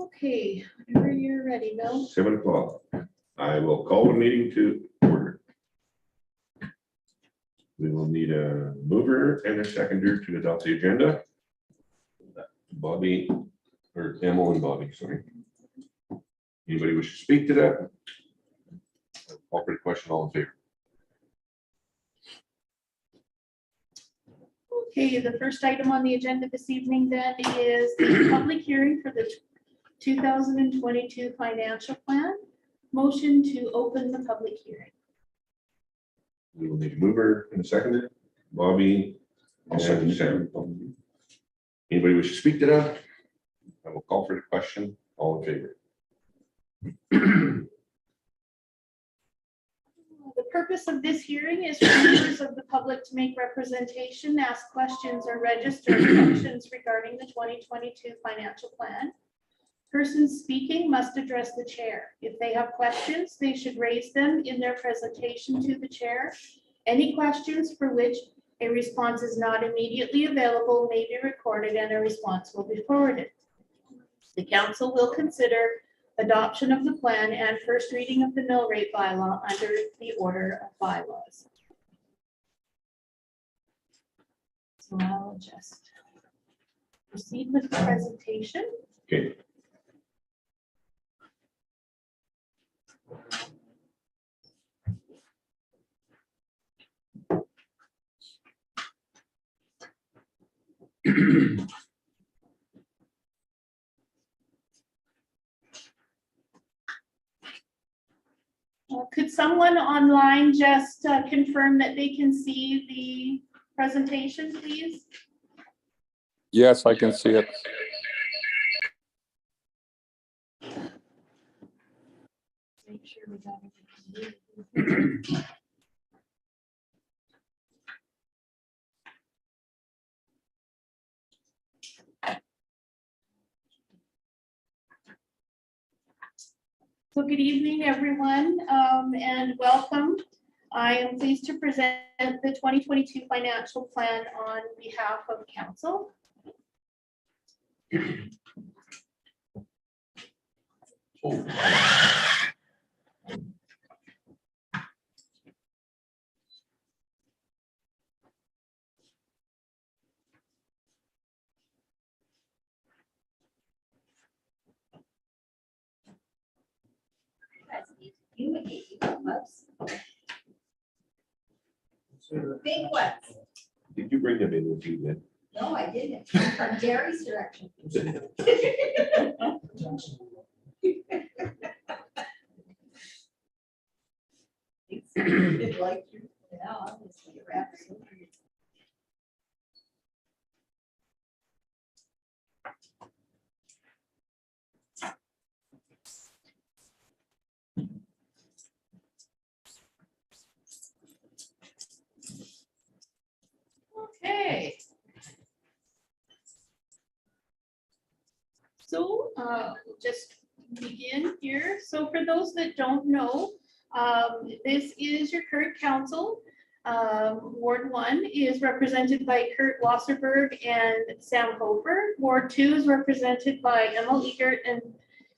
Okay, whenever you're ready, Bill. 7 o'clock. I will call the meeting to order. We will need a mover and a seconder to adopt the agenda. Bobby, or Emil and Bobby, sorry. Anybody wish to speak to that? Call for the question, all in favor? Okay, the first item on the agenda this evening then is the public hearing for the 2022 financial plan. Motion to open the public hearing. We will need a mover and a seconder. Bobby and Sam. Anybody wish to speak to that? I will call for the question, all in favor? The purpose of this hearing is for members of the public to make representation, ask questions, or register questions regarding the 2022 financial plan. Persons speaking must address the chair. If they have questions, they should raise them in their presentation to the chair. Any questions for which a response is not immediately available may be recorded and a response will be forwarded. The council will consider adoption of the plan and first reading of the mill rate bylaw under the order of bylaws. So I'll just proceed with the presentation. Okay. Could someone online just confirm that they can see the presentation, please? Yes, I can see it. Make sure we got everything. So good evening, everyone, and welcome. I am pleased to present the 2022 financial plan on behalf of council. Big ones. Did you bring them in with you then? No, I didn't. From Gary's direction. It's like, yeah, obviously, you're absolutely. Okay. So just begin here. So for those that don't know, this is your current council. Ward 1 is represented by Kurt Wasserberg and Sam Hofer. Ward 2 is represented by Emil Egert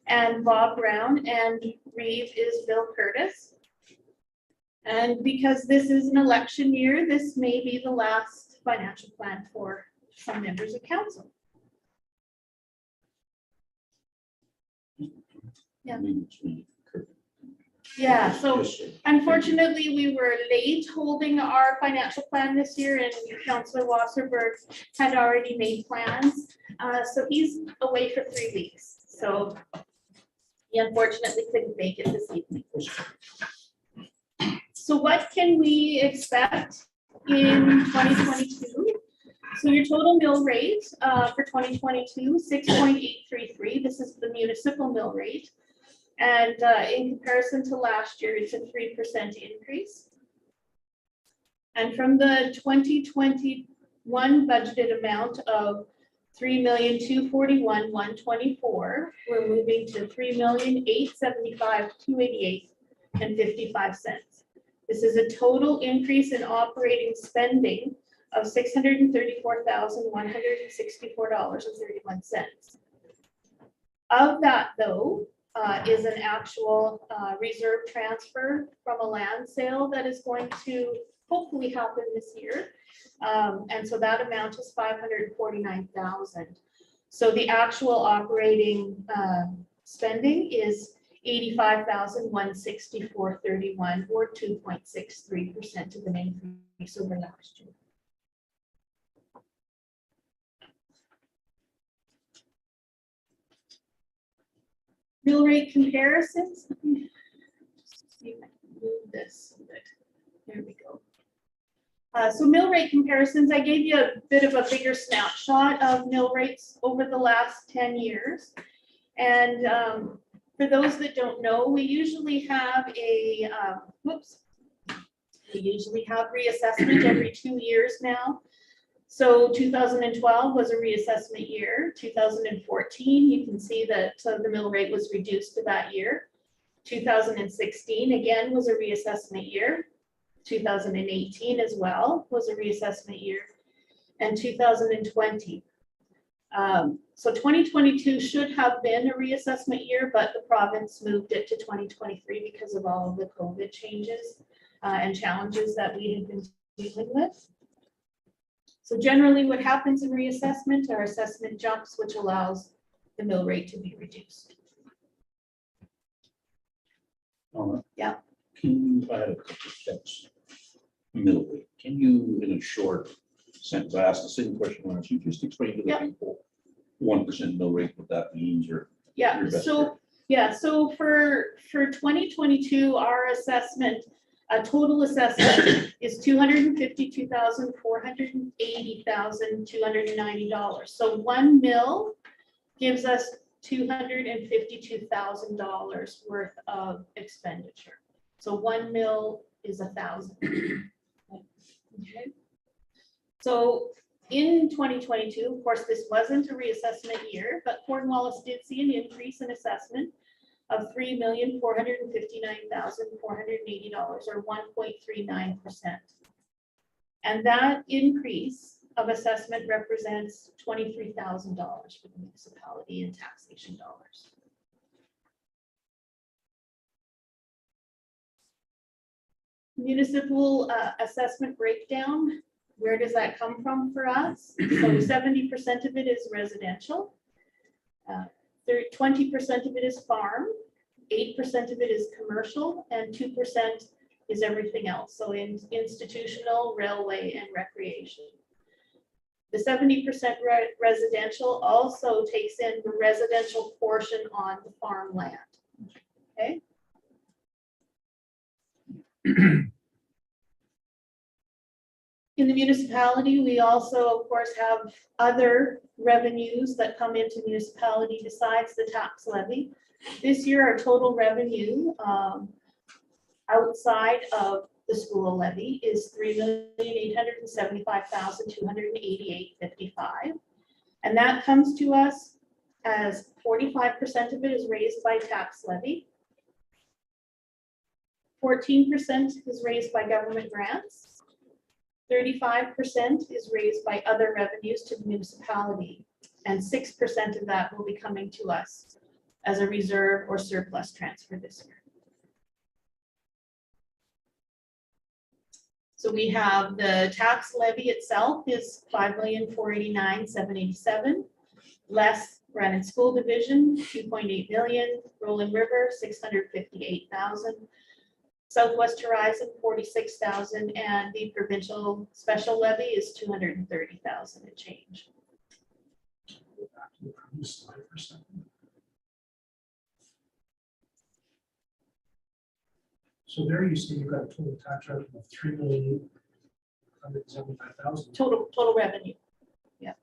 and Bob Brown, and Reeve is Bill Curtis. And because this is an election year, this may be the last financial plan for some members of council. Yeah. Yeah, so unfortunately, we were late holding our financial plan this year, and Councillor Wasserberg had already made plans. So he's away for 3 weeks. So he unfortunately couldn't make it this evening. So what can we expect in 2022? So your total mill rate for 2022, 6.833. This is the municipal mill rate. And in comparison to last year, it's a 3% increase. And from the 2021 budgeted amount of $3,241,124, we're moving to $3,875,288.55. This is a total increase in operating spending of $634,164.31. Of that, though, is an actual reserve transfer from a land sale that is going to hopefully happen this year. And so that amount is 549,000. So the actual operating spending is 85,164.31, or 2.63% of an increase over last year. Mill rate comparisons. Let me see if I can move this a bit. There we go. So mill rate comparisons, I gave you a bit of a bigger snapshot of mill rates over the last 10 years. And for those that don't know, we usually have a, we usually have reassessment every 2 years now. So 2012 was a reassessment year. 2014, you can see that the mill rate was reduced to that year. 2016, again, was a reassessment year. 2018 as well was a reassessment year, and 2020. So 2022 should have been a reassessment year, but the province moved it to 2023 because of all of the COVID changes and challenges that we had been dealing with. So generally what happens in reassessment, our assessment jumps, which allows the mill rate to be reduced. Yeah. Can you, I had a couple of steps. Mill rate. Can you, in a short sentence, I asked the same question once, you just explain to the people 1% mill rate, what that means, or Yeah, your best so for 2022, our assessment, total assessment is $252,480,290. So 1 mil gives us $252,000 worth of expenditure. So 1 mil is 1,000. Okay. So in 2022, of course, this wasn't a reassessment year, but Cornwallis did see an increase in assessment of $3,459,480, or 1.39%. And that increase of assessment represents $23,000 for the municipality in taxation dollars. Municipal assessment breakdown, where does that come from for us? So 70% of it is residential, 20% of it is farm, 8% of it is commercial, and 2% is everything else. So in institutional, railway, and recreation. The 70% residential also takes in the residential portion on the farmland. Okay. In the municipality, we also, of course, have other revenues that come into municipality besides the tax levy. This year, our total revenue outside of the school levy is $3,875,288.55. And that comes to us as 45% of it is raised by tax levy. 14% is raised by government grants. 35% is raised by other revenues to the municipality. And 6% of that will be coming to us as a reserve or surplus transfer this year. So we have the tax levy itself is $5,489,787, less Brandon School Division, $2.8 million, Rolling River, $658,000, Southwest Horizon, $46,000, and the provincial special levy is $230,000 and change. So there you see you've got a total tax revenue of $3,175,000. Total revenue. Yeah.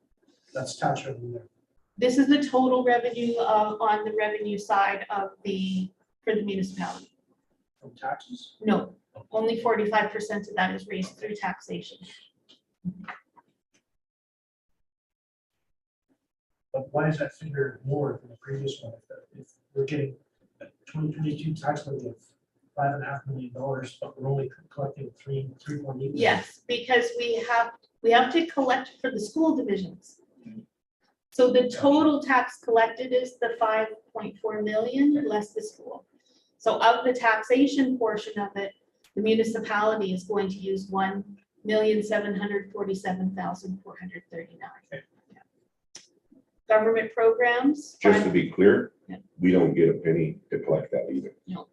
That's tax revenue there. This is the total revenue on the revenue side of for the municipality. From taxes? No, only 45% of that is raised through taxation. But why is that figure more than the previous one? If we're getting a 2022 tax levy of $5.5 million, but we're only collecting 3.8 million. Yes, because we have to collect for the school divisions. So the total tax collected is the 5.4 million less the school. So of the taxation portion of it, the municipality is going to use 1,747,439. Government programs. Just to be clear, Yeah. we don't get a penny to collect that either. No.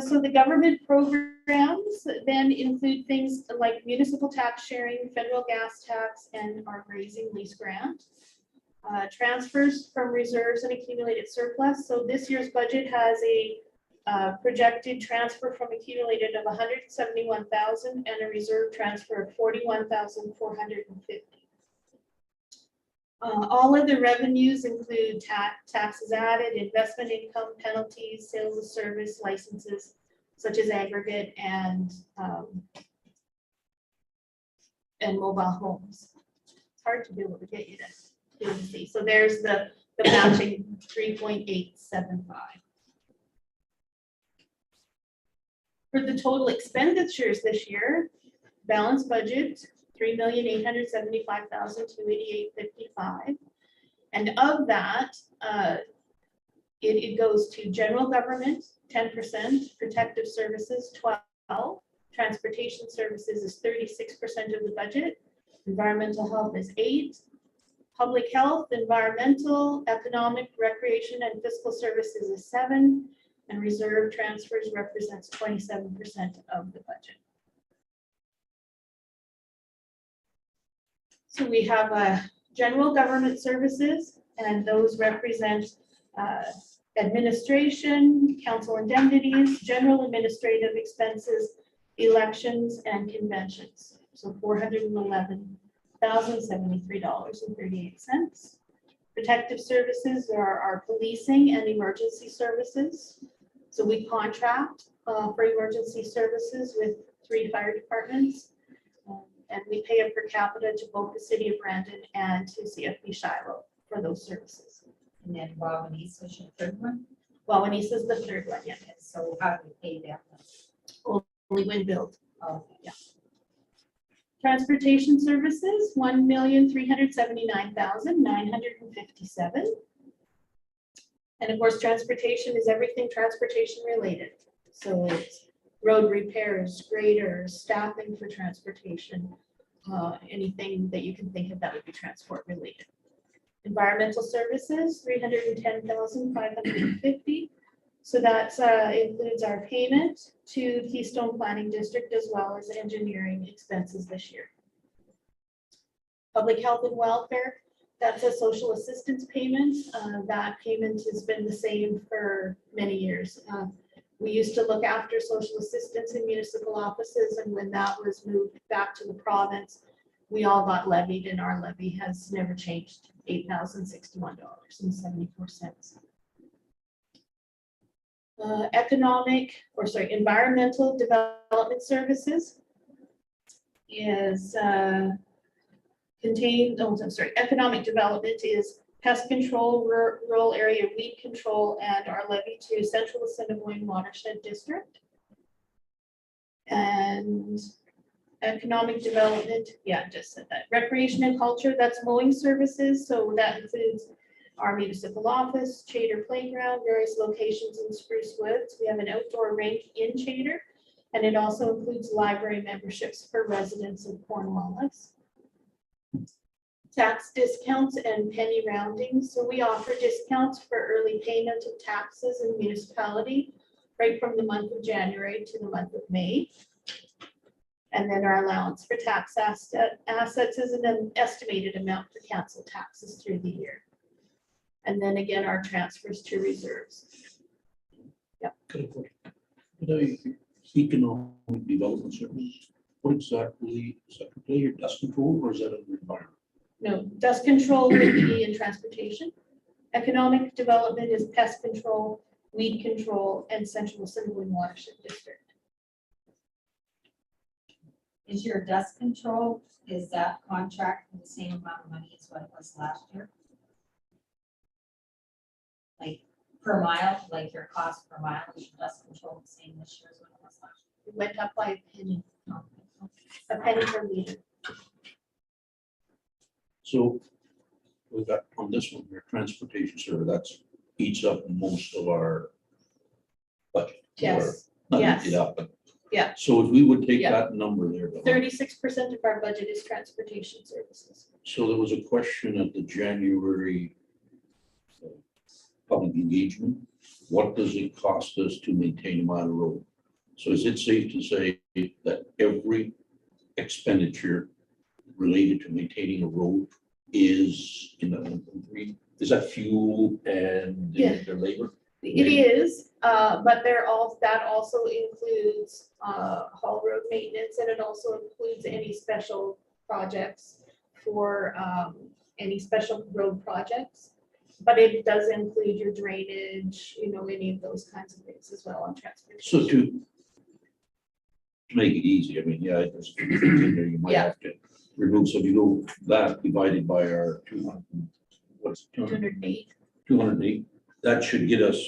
So the government programs then include things like municipal tax sharing, federal gas tax, and our grazing lease grant. Transfers from reserves and accumulated surplus. So this year's budget has a projected transfer from accumulated of 171,000 and a reserve transfer of 41,450. All of the revenues include taxes added, investment income, penalties, sales of service, licenses, such as aggregate and mobile homes. It's hard to be able to get you to see. So there's the matching 3.875. For the total expenditures this year, balanced budget, 3,875,288.55. And of that, it goes to general government, 10%, protective services, 12%, transportation services is 36% of the budget, environmental health is 8%, public health, environmental, economic, recreation, and fiscal services is 7%, and reserve transfers represents 27% of the budget. So we have general government services, and those represent administration, council indemnities, general administrative expenses, elections, and conventions. So $411,073.38. Protective services are our policing and emergency services. So we contract for emergency services with 3 fire departments. And we pay a per capita to both the city of Brandon and to CFB Shiloh for those services. And then Wawanesa is your third one. Wawanesa is the third one, yeah. So how do we pay that one? Only when billed. Oh, Transportation services, 1,379,957. And of course, transportation is everything transportation related. So it's road repairs, graders, staffing for transportation, anything that you can think of that would be transport related. Environmental services, 310,550. So that includes our payment to Keystone Planning District as well as engineering expenses this year. Public health and welfare, that's a social assistance payment. That payment has been the same for many years. We used to look after social assistance in municipal offices, and when that was moved back to the province, we all got levied, and our levy has never changed, $8,061.74. Environmental development services is economic development is pest control, rural area weed control, and our levy to Central Assiniboine Watershed District. And economic development, yeah, just said that. Recreation and culture, that's mowing services. So that includes our municipal office, Chater Playground, various locations in Spruce Woods. We have an outdoor rink in Chater, and it also includes library memberships for residents of Cornwallis. Tax discounts and penny rounding. So we offer discounts for early payment of taxes in municipality right from the month of January to the month of May. And then our allowance for tax assets is an estimated amount for council taxes through the year. And then again, our transfers to reserves. Could I, economic development services, what exactly, is that your dust control or is that an environment? No, dust control would be in transportation. Economic development is pest control, weed control, and Central Assiniboine Watershed District. is your dust control, is that contract for the same amount of money as what it was last year? Like per mile, like your cost per mile, is your dust control the same this year as what it was last It went up by a penny year? per liter. So we've got on this one, your transportation server, that's eats up most of our budget. Yes, Not yes. eat it up, but. Yeah. So if we would take Yeah. that number there. Dawn, 36% of our budget is transportation services. So there was a question at the January public engagement. What does it cost us to maintain a mile of road? So is it safe to say that every expenditure related to maintaining a road is in that 1.3? Is that fuel and Yeah. their labor? It is, but that also includes haul road maintenance, and it also includes any special projects for any special road projects. But it does include your drainage, any of those kinds of things as well on transportation. So to make it easy, I mean, yeah, there's things in there you might Yeah. have to remove. So if you go that divided by our 200, what's 208. 208, that should get us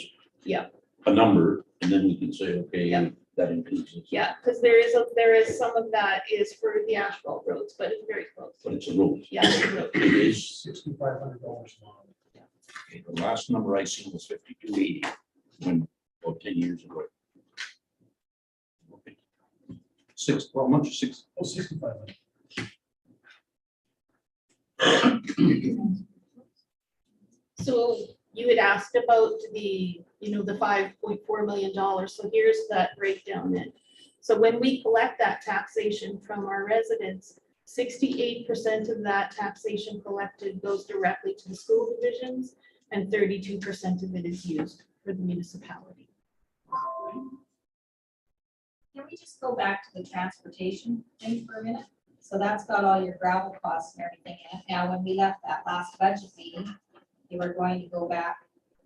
Yeah. a number, and then we can say, okay, Yeah. that includes this. Yeah, because there is some of that is for the asphalt roads, but it's very close. But it's a road. Yeah, it's a road. It is, $6,500 a month. okay, the last number I seen was 5280, when, about 10 years ago. Okay. How much, six? Oh, 6,500. So you had asked about the $5.4 million. So here's that breakdown then. So when we collect that taxation from our residents, 68% of that taxation collected goes directly to the school divisions, and 32% of it is used for the municipality. Can we just go back to the transportation thing for a minute? So that's got all your gravel costs and everything in it. Now, when we left that last budget meeting, you were going to go back,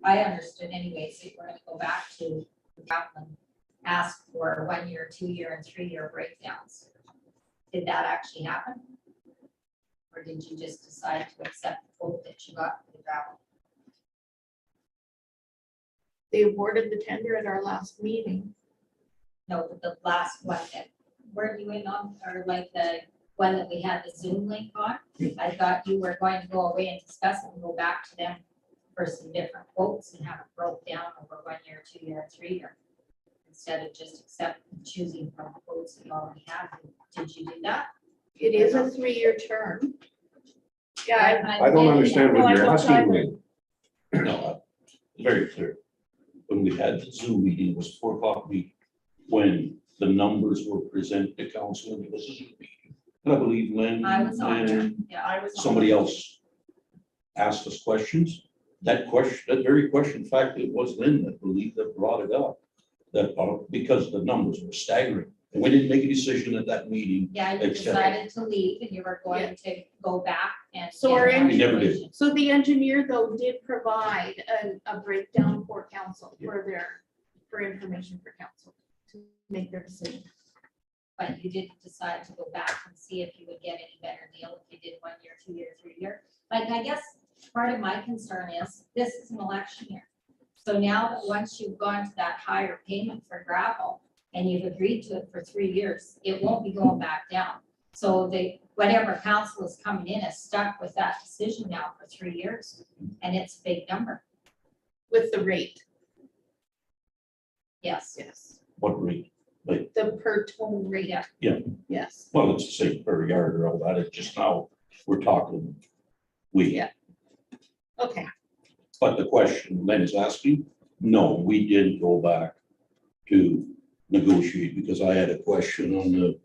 I understood anyway, so you were going to go back to the gravel and ask for 1 year, 2 year, and 3 year breakdowns. Did that actually happen? Or did you just decide to accept the quote that you got for the gravel? They awarded the tender at our last meeting. No, but the last one that, weren't you in on, or like the one that we had the Zoom link on? I thought you were going to go away and discuss it and go back to them for some different quotes and have it broke down over 1 year, 2 year, 3 year. Instead of just choosing from quotes that you already have. Did you do that? It is a 3-year term. Yeah, I don't understand No, what I you're don't asking either. me. No, very clear. When we had the Zoom meeting, it was 4 o'clock meeting, when the numbers were presented to council, and it was a Zoom meeting. And I believe Lynn I was on there. and Yeah, I was. on somebody there. else asked us questions. That question, that very question, in fact, it was Lynn that believed that brought it up. That because the numbers were staggering. And we didn't make a decision at that meeting. Yeah, you Except- decided to leave and you were going to go back and. So our get more We never did. information. So the engineer though did provide a breakdown for council for information for council to make their decision. But you didn't decide to go back and see if you would get any better deal if you did 1 year, 2 year, 3 year. Like, I guess part of my concern is this is an election year. So now that once you've gone to that higher payment for gravel and you've agreed to it for 3 years, it won't be going back down. So whatever council is coming in is stuck with that decision now for 3 years, and it's a big number. With the rate, Yes. yes, What rate? Like, the per ton rate. Yeah. Yeah. Yes, well, it's the same per yard or all that. It's just now we're talking we. Yeah. okay, But the question Lynn is asking, no, we didn't go back to negotiate, because I had a question on the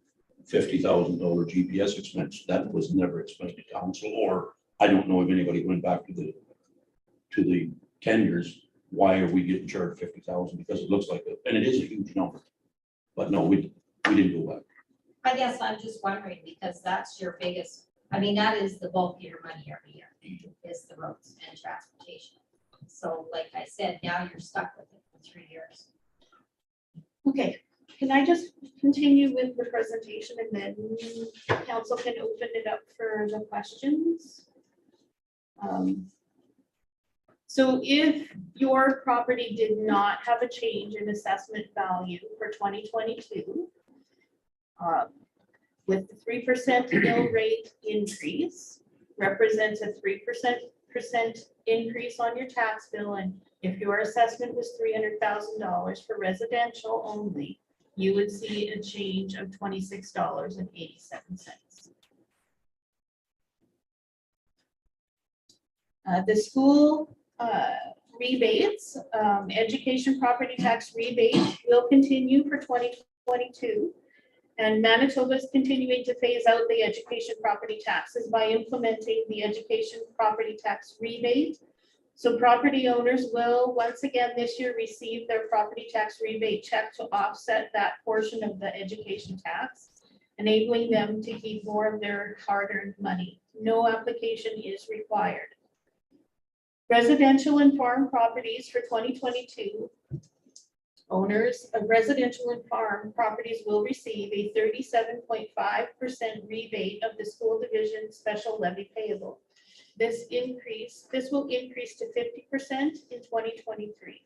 $50,000 GPS expense. That was never explained to council, or I don't know if anybody went back to the tenders. Why are we getting charged 50,000? Because it looks like it, and it is a huge number. But no, we didn't go back. I guess I'm just wondering, because that's your biggest, I mean, that is the bulk of your money every year, is the roads and transportation. So like I said, now you're stuck with it for 3 years. okay. Can I just continue with the presentation and then council can open it up for the questions? So if your property did not have a change in assessment value for 2022, with the 3% mill rate increase, represents a 3% increase on your tax bill. And if your assessment was $300,000 for residential only, you would see a change of $26.87. The school rebates, education property tax rebates will continue for 2022. And Manitoba is continuing to phase out the education property taxes by implementing the education property tax rebate. So property owners will once again this year receive their property tax rebate check to offset that portion of the education tax, enabling them to keep more of their hard-earned money. No application is required. Residential and farm properties for 2022. Owners of residential and farm properties will receive a 37.5% rebate of the school division special levy payable. This will increase to 50% in 2023.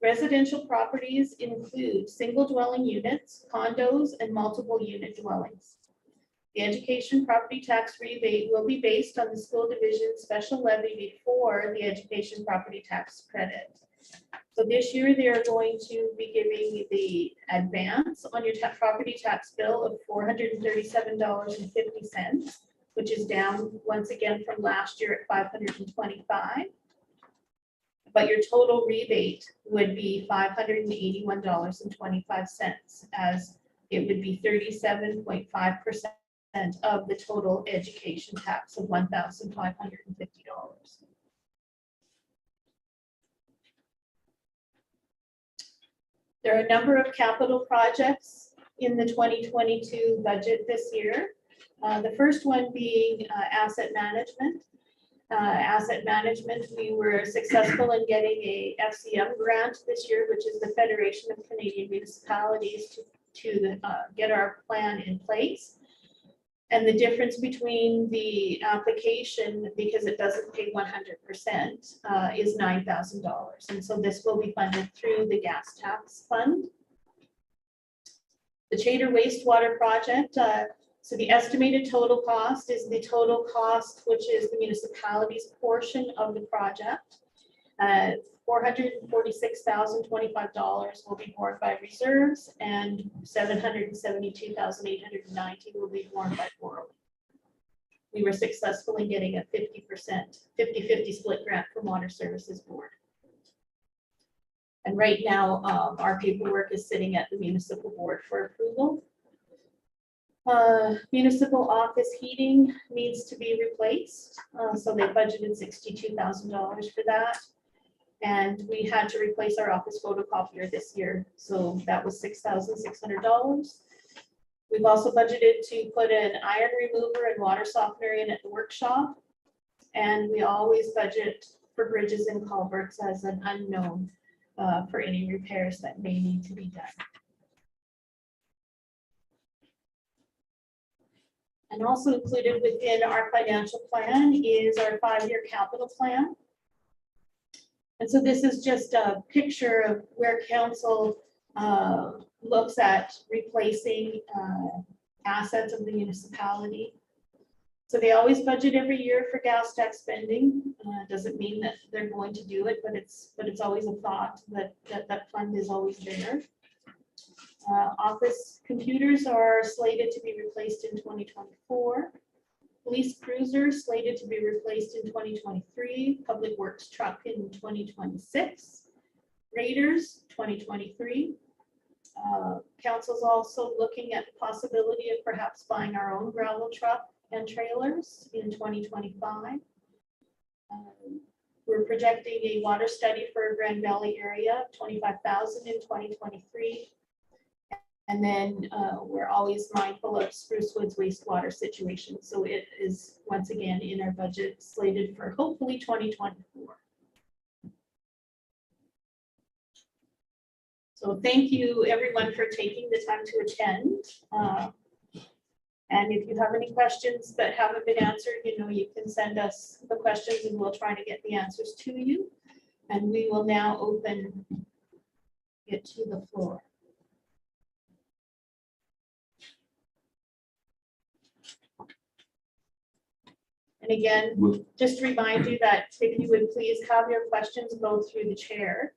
Residential properties include single dwelling units, condos, and multiple unit dwellings. The education property tax rebate will be based on the school division special levy before the education property tax credit. So this year, they are going to be giving the advance on your property tax bill of $437.50, which is down once again from last year at $525. But your total rebate would be $581.25, as it would be 37.5% of the total education tax of $1,550. There are a number of capital projects in the 2022 budget this year. The first one being asset management. We were successful in getting a FCM grant this year, which is the Federation of Canadian Municipalities, to get our plan in place. And the difference between the application, because it doesn't pay 100%, is $9,000. And so this will be funded through the gas tax fund. The Chater wastewater project, so the estimated total cost is the total cost, which is the municipality's portion of the project. $446,025 will be borne by reserves, and $772,890 will be borne by borrowing. We were successful in getting a 50% split grant from Water Services Board. And right now, our paperwork is sitting at the municipal board for approval. Municipal office heating needs to be replaced. So they budgeted $62,000 for that. And we had to replace our office photocopier this year. So that was $6,600. We've also budgeted to put an iron remover and water softener in at the workshop. And we always budget for bridges and culverts as an unknown for any repairs that may need to be done. And also included within our financial plan is our 5-year capital plan. And so this is just a picture of where council looks at replacing assets of the municipality. So they always budget every year for gas tax spending. Doesn't mean that they're going to do it, but it's always a thought that fund is always there. Office computers are slated to be replaced in 2024. Police cruiser slated to be replaced in 2023. Public Works truck in 2026. Raiders 2023. Council's also looking at the possibility of perhaps buying our own gravel truck and trailers in 2025. We're projecting a water study for Grand Valley area, 25,000 in 2023. And then we're always mindful of Spruce Woods wastewater situation. So it is once again in our budget slated for hopefully 2024. So thank you everyone for taking the time to attend. And if you have any questions that haven't been answered, you can send us the questions and we'll try to get the answers to you. And we will now open it to the floor. And again, just to remind you that if you would please have your questions go through the chair.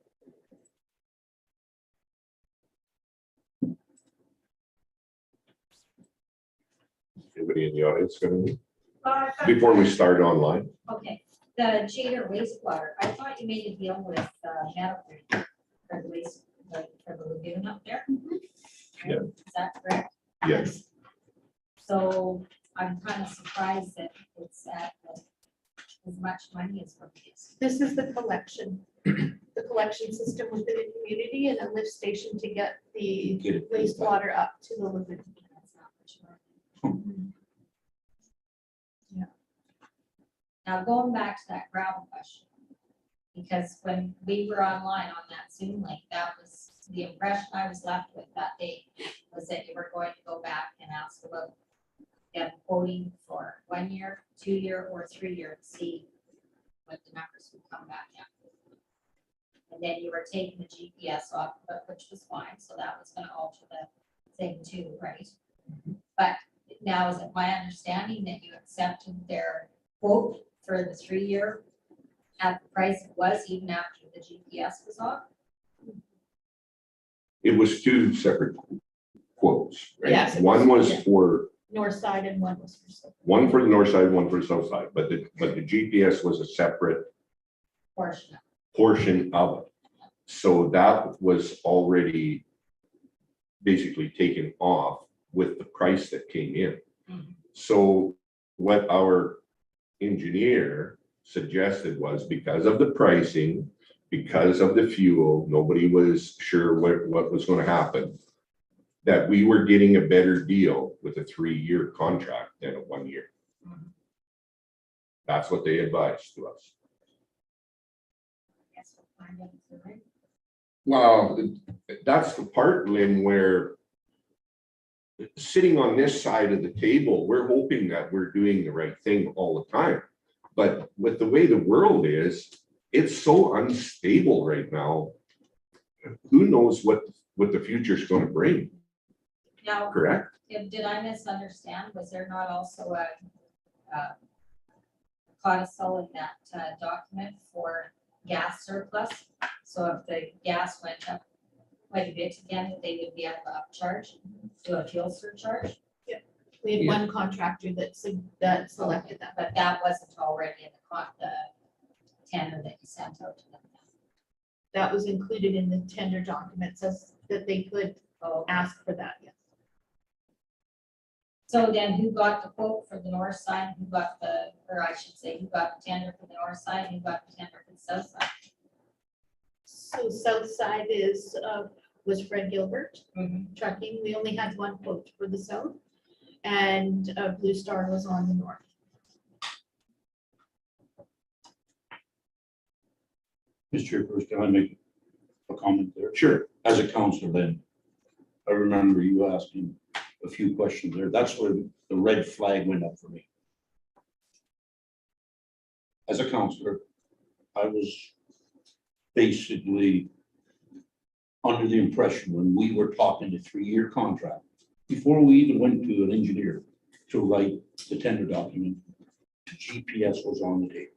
Anybody in the audience got any? Before we start online? Okay, the Chater wastewater, I thought you made a deal with Meadowbrook for the waste, for the lagoon up there. Yeah. Is that correct? Yes. So I'm kind of surprised that it's at as much money as what it is. This is the collection system within the community and a lift station to get the Get it. wastewater up to the lagoon. That's not much money. Yeah. Now, going back to that gravel question, because when we were online on that Zoom link, that was the impression I was left with that day, was that you were going to go back and ask about them quoting for 1 year, 2 year, or 3 year, to see what the numbers would come back at. And then you were taking the GPS off, which was fine, so that was gonna alter the thing too, right? But now, is it my understanding that you accepted their quote for the 3 year at the price it was even after the GPS was off? It was two separate quotes, right? Yes, it One was, was yeah. for, North side and one was for south. one for the north side, one for the south side, but the GPS was a separate Portion of portion of it. So that was already basically taken off with the price that came in. Mhm. So what our engineer suggested was, because of the pricing, because of the fuel, nobody was sure what was going to happen, that we were getting a better deal with a 3-year contract than a 1 year. Mhm. That's what they advised to us. I guess we'll find out if they're right. Well, that's the part, Lynn, where sitting on this side of the table, we're hoping that we're doing the right thing all the time. But with the way the world is, it's so unstable right now. Who knows what the future is going to bring, Now, correct? did I misunderstand? Was there not also a codicil in that document for gas surplus? So if the gas went up quite a bit again, that they would be able to upcharge, do a fuel surcharge? We had Yeah. one contractor that selected that. But that wasn't already in the tender that you sent out to them. That was included in the tender documents as that they could Oh, ask for that, yes. so then who got the quote for the north side? Who got or I should say, who got the tender for the north side? Who got the tender for the south side? So south side was Fred Gilbert trucking. We only had one quote for the south. And Blue Star was on the north. Mr. Chairperson, can I make a comment there? Sure. As a counselor then, I remember you asking a few questions there. That's where the red flag went up for me. As a counselor, I was basically under the impression when we were talking to 3-year contract, before we even went to an engineer to write the tender document, GPS was on the table.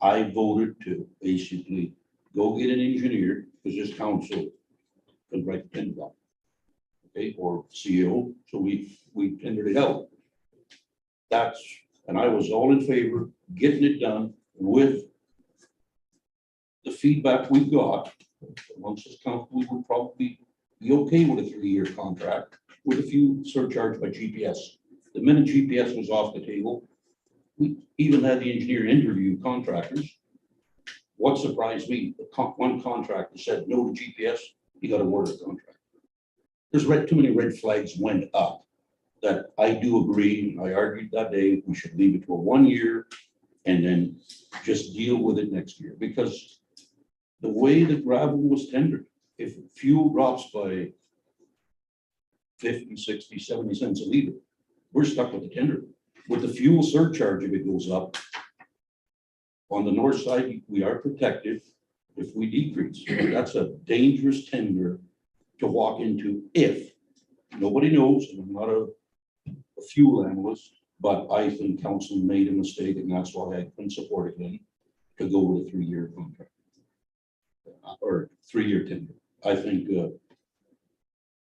I voted to basically go get an engineer, because this council could write the tender document. Okay, or CEO, so we tendered it out. And I was all in favor getting it done with the feedback we got. Once this council, we would probably be okay with a 3-year contract with a few surcharge by GPS. The minute GPS was off the table, we even had the engineer interview contractors. What surprised me, one contractor said no to GPS, he got awarded a contract. There's too many red flags went up that I do agree. I argued that day, we should leave it to a 1 year and then just deal with it next year, because the way the gravel was tendered, if fuel drops by 50, 60, 70 cents a liter, we're stuck with the tender. With the fuel surcharge, if it goes up, on the north side, we are protected if we decrease. That's a dangerous tender to walk into if nobody knows, and I'm not a fuel analyst, But I think council made a mistake, and that's why I couldn't support it again, to go with a 3-year contract. Or 3-year tender. I think,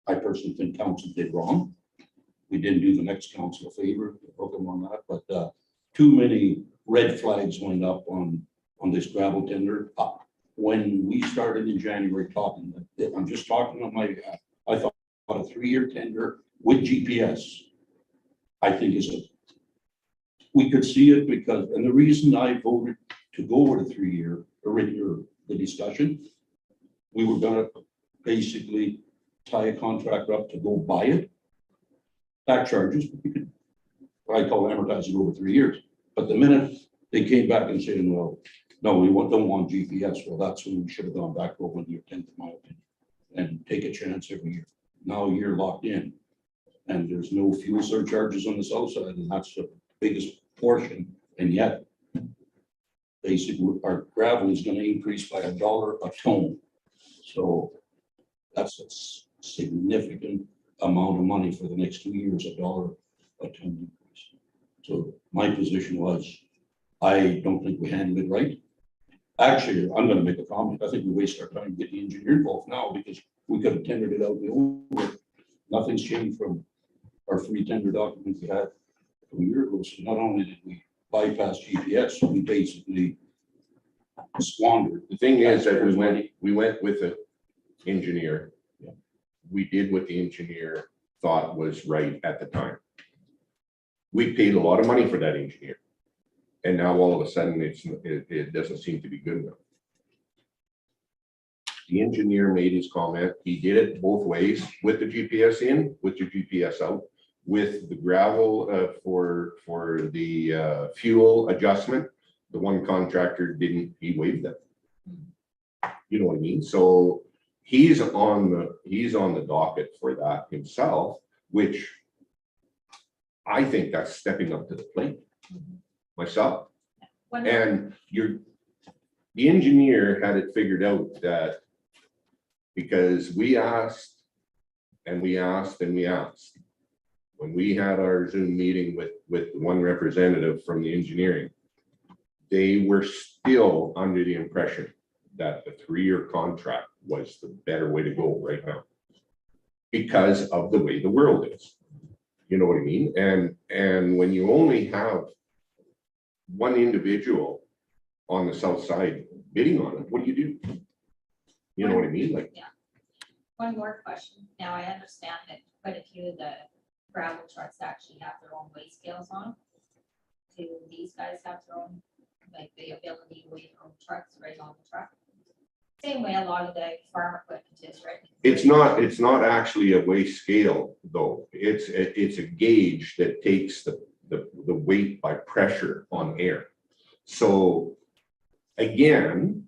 I personally think council did wrong. We didn't do the next council a favor, to hook them on that, but too many red flags went up on this gravel tender. When we started in January talking, I'm just talking on my behalf, I thought a 3-year tender with GPS, I think we could see it because, and the reason I voted to go with a 3-year, or the discussion, we were gonna basically tie a contractor up to go buy it. Back charges, but we could, what I call amortizing over 3 years. But the minute they came back and saying, well, no, we don't want GPS, well, that's when we should have gone back to a 1-year tender, in my opinion, and take a chance every year. Now you're locked in, and there's no fuel surcharges on the south side, and that's the biggest portion, and yet basically our gravel is gonna increase by $1 a ton. So that's a significant amount of money for the next 2 years, $1 a ton increase. So my position was, I don't think we handled it right. Actually, I'm gonna make a comment. I think we waste our time getting the engineer involved now because we could have tendered it out in the old. Nothing's changed from our free tender document we had a year ago. So not only did we bypass GPS, we basically squandered. The thing is that we went with an engineer. Yeah. We did what the engineer thought was right at the time. We paid a lot of money for that engineer. And now all of a sudden it doesn't seem to be good enough. The engineer made his comment. He did it both ways, with the GPS in, with the GPS out, with the gravel for the fuel adjustment. The one contractor didn't, he waived that. You know what I mean? So he's on the docket for that himself, which I think that's stepping up to the plate myself. And the engineer had it figured out that because we asked and we asked and we asked, when we had our Zoom meeting with one representative from the engineering, they were still under the impression that the 3-year contract was the better way to go right now because of the way the world is. You know what I mean? And when you only have one individual on the south side bidding on it, what do you do? You know what I mean? Like, Yeah. One more question. Now, I understand that quite a few of the gravel trucks actually have their own weight scales on. Do these guys have their own, like the ability to weigh their own trucks right on the truck? Same way a lot of the farm equipment is, right? it's not actually a weigh scale though. It's a gauge that takes the weight by pressure on air. So again,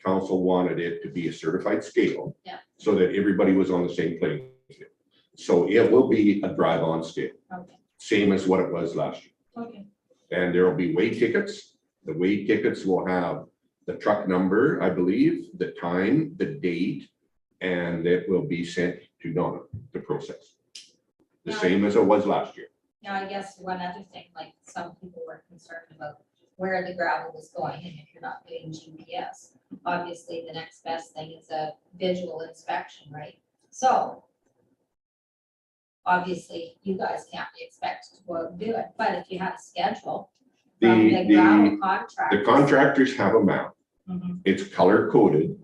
council wanted it to be a certified scale. Yeah. So that everybody was on the same playing field. So it will be a drive-on scale, Okay, same as what it was last year. okay, And there will be weigh tickets. The weigh tickets will have the truck number, I believe, the time, the date, and it will be sent to Donna to process. The Yeah. same as it was last year. now I guess one other thing, like some people were concerned about where the gravel was going, and if you're not doing GPS, obviously the next best thing is a visual inspection, right? So obviously you guys can't be expected to go out and do it, but if you have a schedule from the gravel contract. The contractors have a map. Mhm. It's color coded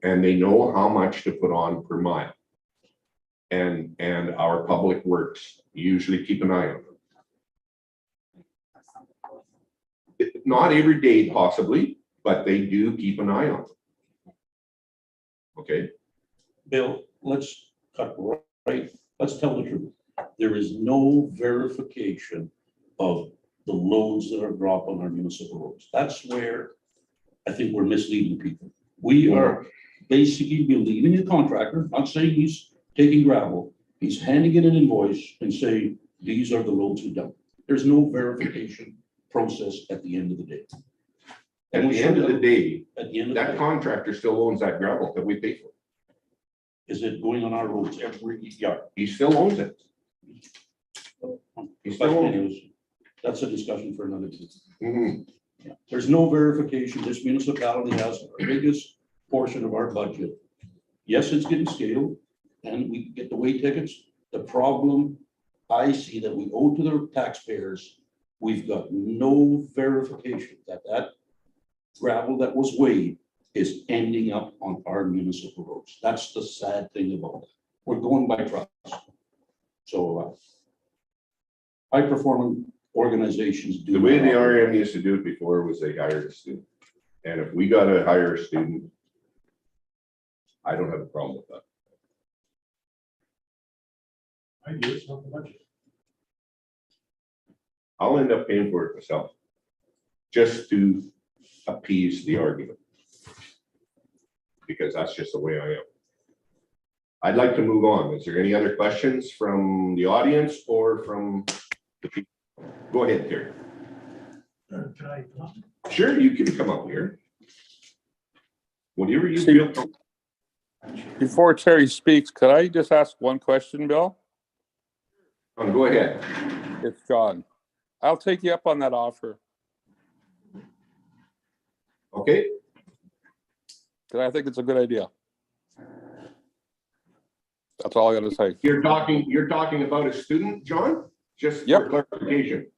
and they know how much to put on per mile. And our public works usually keep an eye on them. Not every day possibly, but they do keep an eye on them. Okay, Bill, let's cut right, let's tell the truth. There is no verification of the loads that are dropped on our municipal roads. That's where I think we're misleading people. We are basically believing the contractor, not saying he's taking gravel, he's handing in an invoice and saying, these are the loads we dumped. There's no verification process at the end of the day. at the end of the day, At the end of the that day, contractor still owns that gravel that we pay for. is it going on our roads every yard? He still owns it. He still owns it. That's a discussion for another day. Mhm. Yeah. There's no verification. This municipality has our biggest portion of our budget. Yes, it's getting scaled and we get the way tickets. The problem I see that we owe to the taxpayers, we've got no verification that that gravel that was weighed is ending up on our municipal roads. That's the sad thing about it. We're going by trust. So high-performing organizations do. The way the RM used to do it before was they hired a student. And if we got to hire a student, I don't have a problem with that. I do, it's not the budget. I'll end up paying for it myself, just to appease the argument. Because that's just the way I am. I'd like to move on. Is there any other questions from the audience or from the people? Go ahead, Terry. Can I? Sure, you can come up here. Whatever you See- feel. Before Terry speaks, could I just ask one question, Bill? Go ahead. It's John. I'll take you up on that offer, Okay, because I think it's a good idea. That's all I gotta say. you're talking about a student, John? Just Yep. for clarification.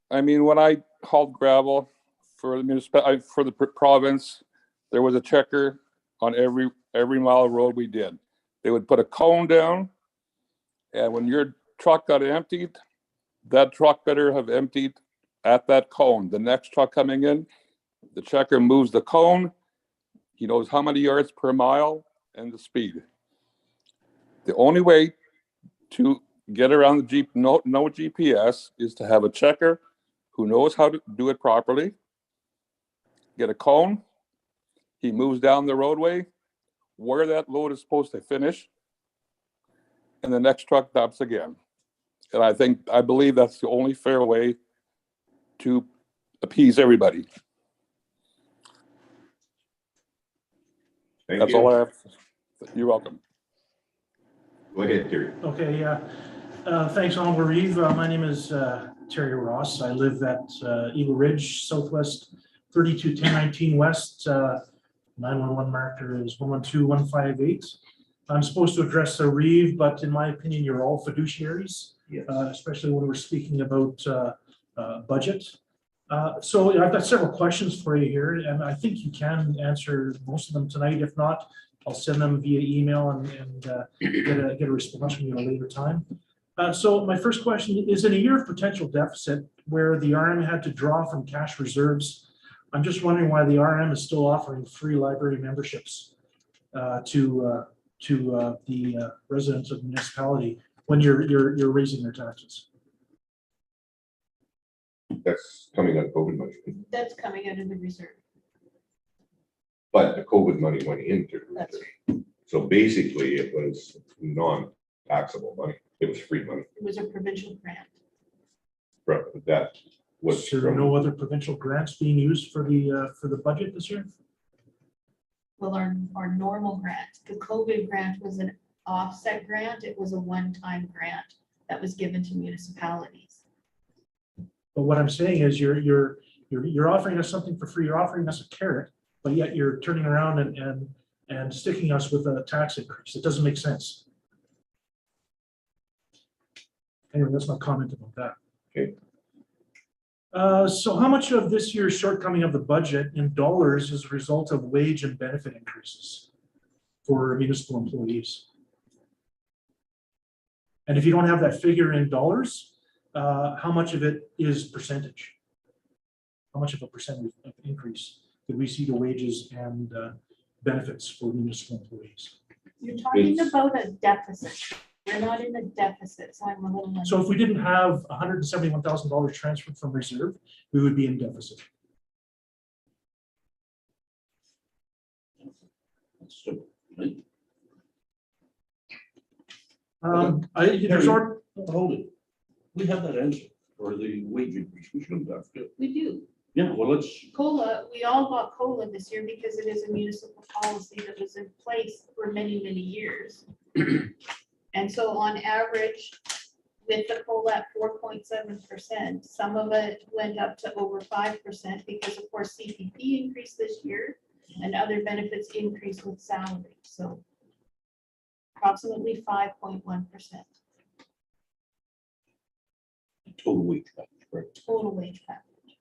I mean, when I hauled gravel for the for the province, there was a checker on every mile of road we did. They would put a cone down, and when your truck got emptied, that truck better have emptied at that cone. The next truck coming in, the checker moves the cone. He knows how many yards per mile and the speed. The only way to get around the Jeep, no GPS, is to have a checker who knows how to do it properly. Get a cone. He moves down the roadway where that load is supposed to finish, and the next truck dumps again. And I believe that's the only fair way to appease everybody. Thank That's all you. I have. You're welcome. Go ahead, Terry. Okay, yeah. Thanks, Honorable Reeve. My name is Terry Ross. I live at Eagle Ridge, Southwest 321019 West. 911 marker is 112158. I'm supposed to address the Reeve, but in my opinion, you're all fiduciaries. Yes. Especially when we're speaking about budget. So I've got several questions for you here, and I think you can answer most of them tonight. If not, I'll send them via email and get a response from you at a later time. So my first question is, in a year of potential deficit where the RM had to draw from cash reserves, I'm just wondering why the RM is still offering free library memberships to the residents of the municipality when you're raising their taxes. That's coming out of COVID money, That's coming out of the reserve. but the COVID money went into the That's reserve. So basically, it was non-taxable money. It was free money. It was a provincial grant. From that was So there are from, no other provincial grants being used for the budget this year? Well, our normal grant, the COVID grant was an offset grant. It was a one-time grant that was given to municipalities. But what I'm saying is you're offering us something for free. You're offering us a carrot, but yet you're turning around and sticking us with a tax increase. It doesn't make sense. Anyway, that's my comment about that. Okay. So how much of this year's shortcoming of the budget in dollars is a result of wage and benefit increases for municipal employees? And if you don't have that figure in dollars, how much of it is percentage? How much of a percentage of increase did we see to wages and benefits for municipal employees? You're talking It's- about a deficit. We're not in a deficit, so I'm a little. So if we didn't have $171,000 transferred from reserve, we would be in deficit. That's simple, right? There's our, Hold it. We have that answer for the wage increase. We shouldn't have to. We do. Yeah, well, let's, COLA, we all got COLA this year because it is a municipal policy that was in place for many, many years. And so on average, with the COLA at 4.7%. Some of it went up to over 5% because of course CPP increased this year and other benefits increased with salary. So approximately 5.1% Total wage package, correct? total wage package.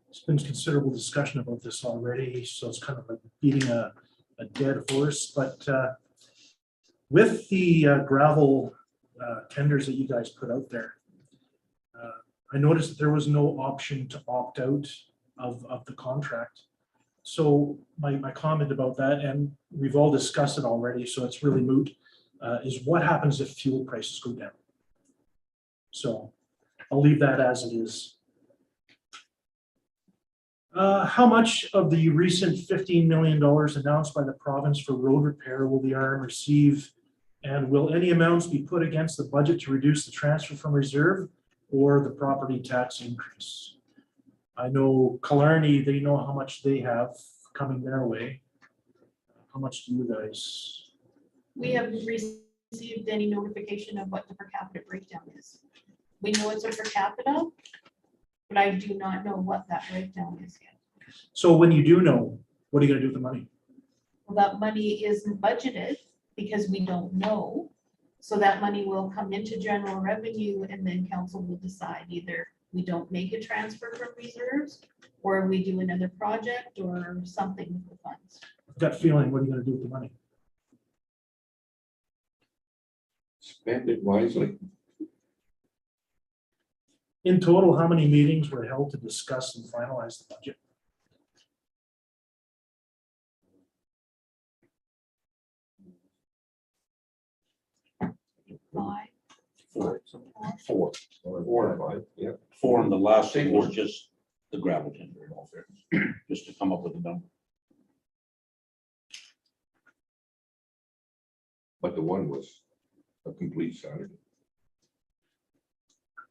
There's been considerable discussion about this already, so it's kind of like beating a dead horse, but with the gravel tenders that you guys put out there, I noticed that there was no option to opt out of the contract. So my comment about that, and we've all discussed it already, so it's really moot, is what happens if fuel prices go down? So I'll leave that as it is. How much of the recent $15 million announced by the province for road repair will the RM receive? And will any amounts be put against the budget to reduce the transfer from reserve or the property tax increase? I know Killarney, they know how much they have coming their way. How much do you guys? We haven't received any notification of what the per capita breakdown is. We know it's a per capita, but I do not know what that breakdown is yet. So when you do know, what are you gonna do with the money? Well, that money isn't budgeted because we don't know. So that money will come into general revenue and then council will decide either we don't make a transfer from reserves or we do another project or something with the funds. Gut feeling, what are you gonna do with the money? Spend it wisely. In total, how many meetings were held to discuss and finalize the budget? Five. Four. Four or five, yeah. Four, and the last thing was just the gravel tender in all fairness, just to come up with a number. But the one was a complete Saturday.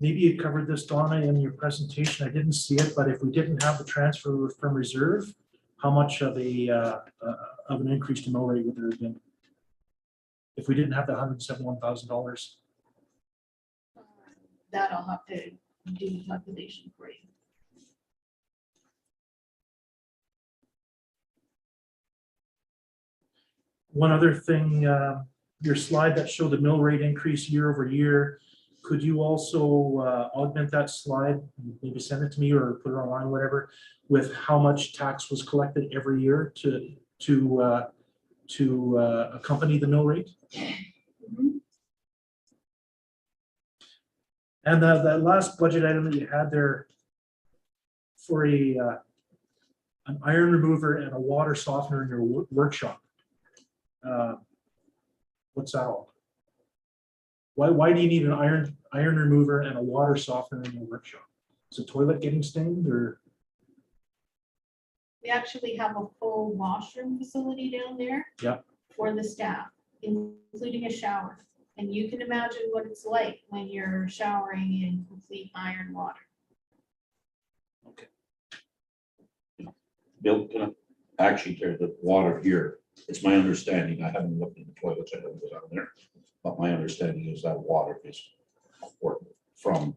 Maybe you covered this, Donna, in your presentation. I didn't see it, but if we didn't have the transfer from reserve, how much of an increase to mill rate would there have been? If we didn't have the $171,000. That I'll have to do the calculation for you. One other thing, your slide that showed the mill rate increase year over year, could you also augment that slide, maybe send it to me or put it online, whatever, with how much tax was collected every year to accompany the mill rate? Mhm. And that last budget item that you had there for an iron remover and a water softener in your workshop. What's that all? Why do you need an iron remover and a water softener in your workshop? Is the toilet getting stained or? We actually have a full washroom facility down there. Yeah. For the staff, including a shower. And you can imagine what it's like when you're showering in complete iron water. Okay. Bill, can I, actually, there's the water here, it's my understanding, I haven't looked in the toilets, I haven't been down there, but my understanding is that water is important from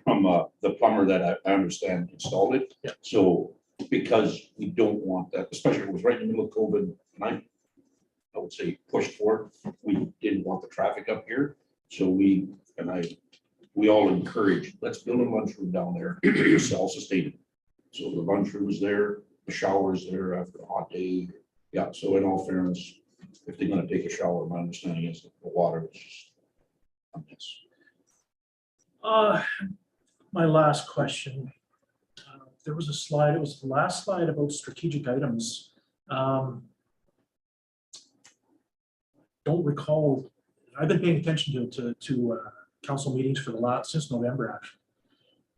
the plumber that I understand installed it. Yeah. So, because we don't want that, especially if it was right in the middle of COVID, and I would say pushed for it, we didn't want the traffic up here, so we all encouraged, let's build a lunchroom down there, for self-sustaining. So the lunchroom is there, the shower is there after a hot day. Yeah, so in all fairness, if they're gonna take a shower, my understanding is that the water is just a mess. My last question. There was a slide, it was the last slide about strategic items. Don't recall, I've been paying attention to council meetings for since November, actually.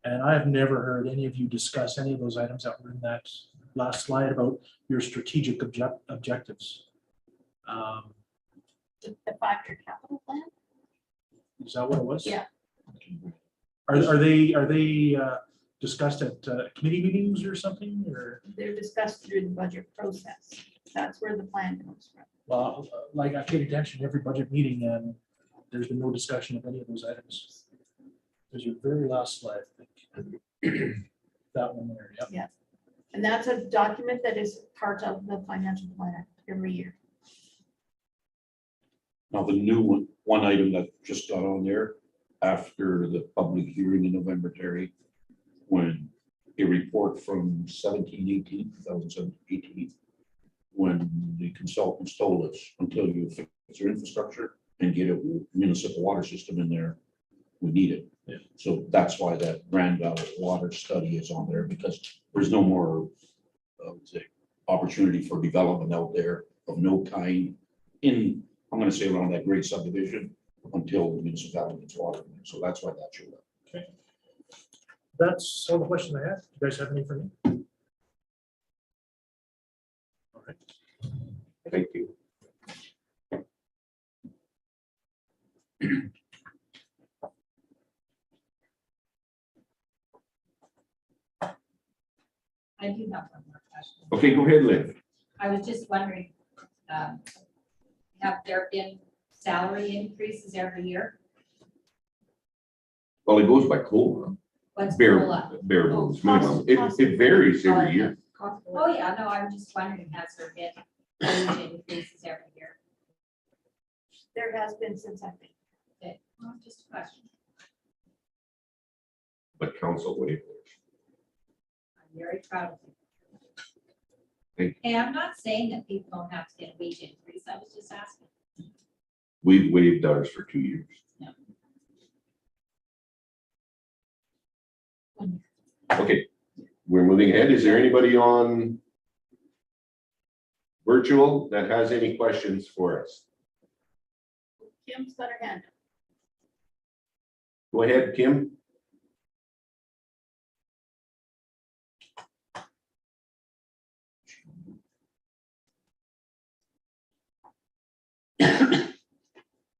And I have never heard any of you discuss any of those items that were in that last slide about your strategic objectives. The 5-year capital plan? Is that what it was? Yeah. Are they discussed at committee meetings or something, or? They're discussed through the budget process. That's where the plan comes from. Well, like I paid attention to every budget meeting, and there's been no discussion of any of those items. There's your very last slide, I think. That one there, yeah. And that's a document that is part of the financial plan every year. Now, the new one item that just got on there after the public hearing in November, Terry, when a report from 2017, when the consultants told us, until you fix your infrastructure and get a municipal water system in there, we need it. Yeah. So that's why that Grand Valley water study is on there, because there's no more, I would say, opportunity for development out there of no kind in, I'm gonna say around that great subdivision until the municipality gets water. So that's why that showed up. Okay. That's all the questions I have. You guys have any for me? All right. Thank you. I do have one more question. Okay, go ahead, Lynn. I was just wondering, have there been salary increases every year? Well, it goes by COLA, What's bare COLA? bones Oh, minimum. cost- It varies every year. Oh, yeah, no, I'm just wondering, has there been wage increases every year? There has been since I've been. Okay, well, just a question. But council waived it. I'm very proud of you. Thank Hey, I'm not saying that people don't have to get a wage increase. I was just asking. We've waived ours for 2 years. Okay, we're moving ahead. Is there anybody on virtual that has any questions for us? Kim's got her hand up. Go ahead, Kim.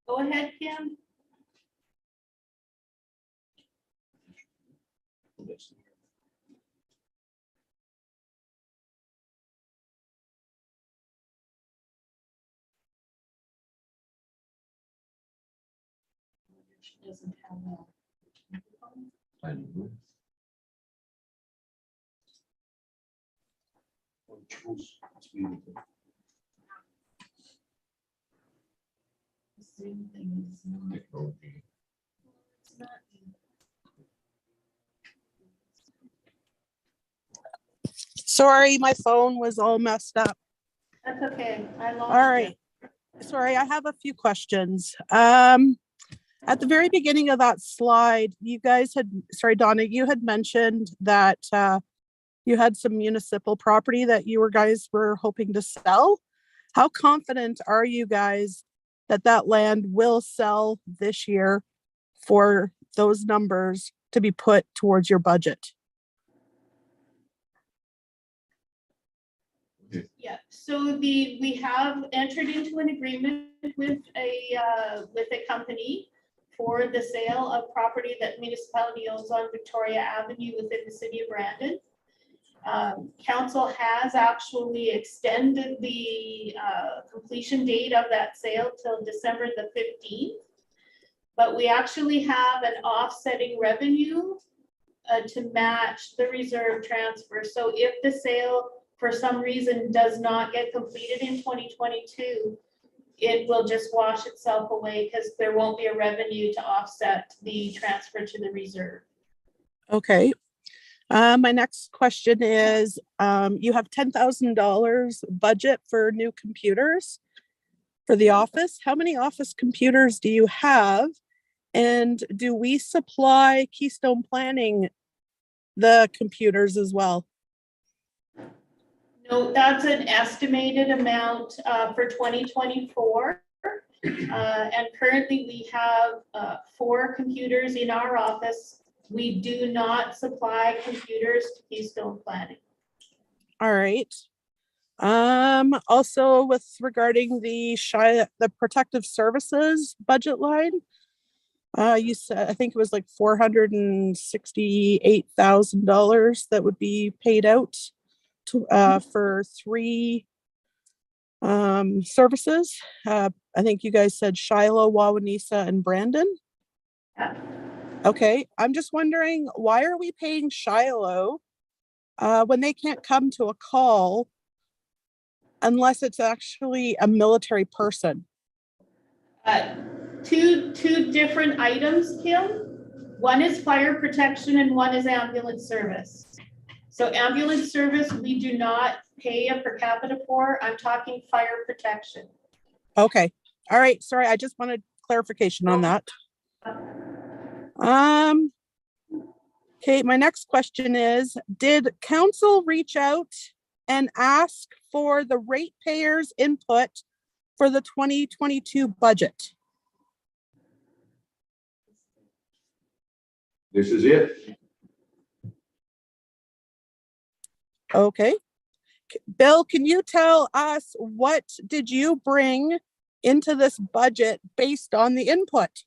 Go ahead, Kim. She doesn't have a microphone. The Zoom thing is not. Technology. It's not. Sorry, my phone was all messed up. That's okay. I lost. All you. right. Sorry, I have a few questions. At the very beginning of that slide, you guys had, sorry, Donna, you had mentioned that you had some municipal property that you guys were hoping to sell. How confident are you guys that that land will sell this year for those numbers to be put towards your budget? Yeah, so we have entered into an agreement with a company for the sale of property that municipality owns on Victoria Avenue within the city of Brandon. Council has actually extended the completion date of that sale till December the 15th. But we actually have an offsetting revenue to match the reserve transfer. So if the sale for some reason does not get completed in 2022, it will just wash itself away because there won't be a revenue to offset the transfer to the reserve. Okay. My next question is, you have $10,000 budget for new computers for the office. How many office computers do you have? And do we supply Keystone Planning the computers as well? No, that's an estimated amount for 2024. And currently we have 4 computers in our office. We do not supply computers to Keystone Planning. All right. Also with regarding the protective services budget line, you said, I think it was like $468,000 that would be paid out to, for 3 Services, I think you guys said Shiloh, Wawanesa, and Brandon. Yeah. Okay, I'm just wondering, why are we paying Shiloh when they can't come to a call unless it's actually a military person? Two different items, Kim. One is fire protection and one is ambulance service. So ambulance service, we do not pay a per capita for. I'm talking fire protection. Okay, all right, sorry, I just wanted clarification on that. Okay, my next question is, did council reach out and ask for the ratepayers' input for the 2022 budget? This is it. Okay. Bill, can you tell us what did you bring into this budget based on the input?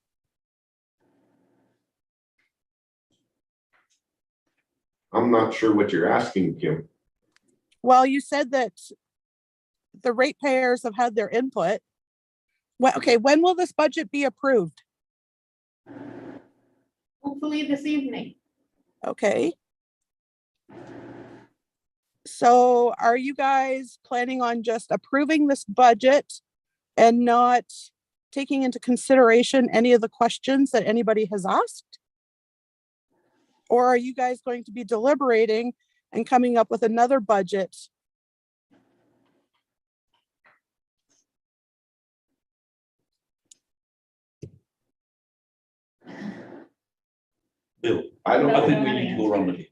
I'm not sure what you're asking, Kim. Well, you said that the ratepayers have had their input. Well, okay, when will this budget be approved? Hopefully this evening. Okay. So are you guys planning on just approving this budget and not taking into consideration any of the questions that anybody has asked? Or are you guys going to be deliberating and coming up with another budget? Bill, I don't I know. think we need to go around the table.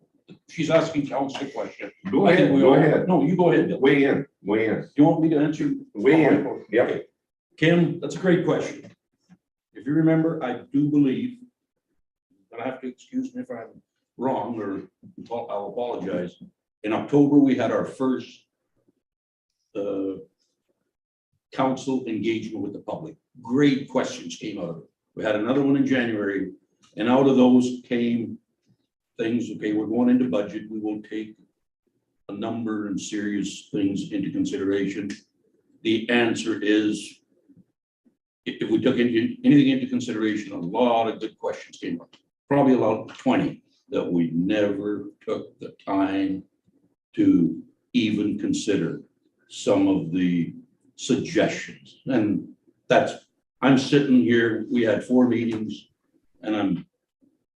She's asking council a question. Go I think ahead, we go all- ahead. No, you go ahead, Bill. Weigh in, weigh in, Do you want me to answer? weigh in. Yep. Kim, that's a great question. If you remember, I do believe, and I have to excuse me if I'm wrong, or I'll apologize. In October, we had our first council engagement with the public. Great questions came out of it. We had another one in January, and out of those came things, okay, we're going into budget, we will take a number and serious things into consideration. The answer is, if we took anything into consideration, a lot of good questions came up. Probably about 20 that we never took the time to even consider some of the suggestions. And I'm sitting here, we had 4 meetings, and I'm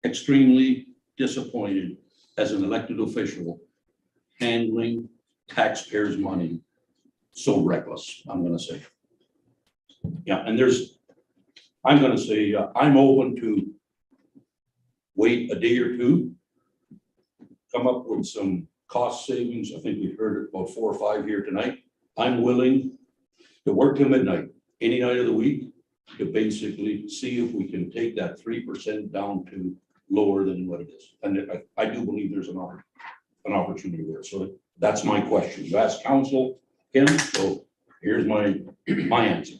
extremely disappointed as an elected official handling taxpayers' money so reckless, I'm gonna say. Yeah, and I'm gonna say, I'm open to wait a day or two, come up with some cost savings. I think we've heard about 4 or 5 here tonight. I'm willing to work till midnight, any night of the week, to basically see if we can take that 3% down to lower than what it is. And I do believe there's an opportunity there. So that's my question. You asked council, Kim, so here's my answer.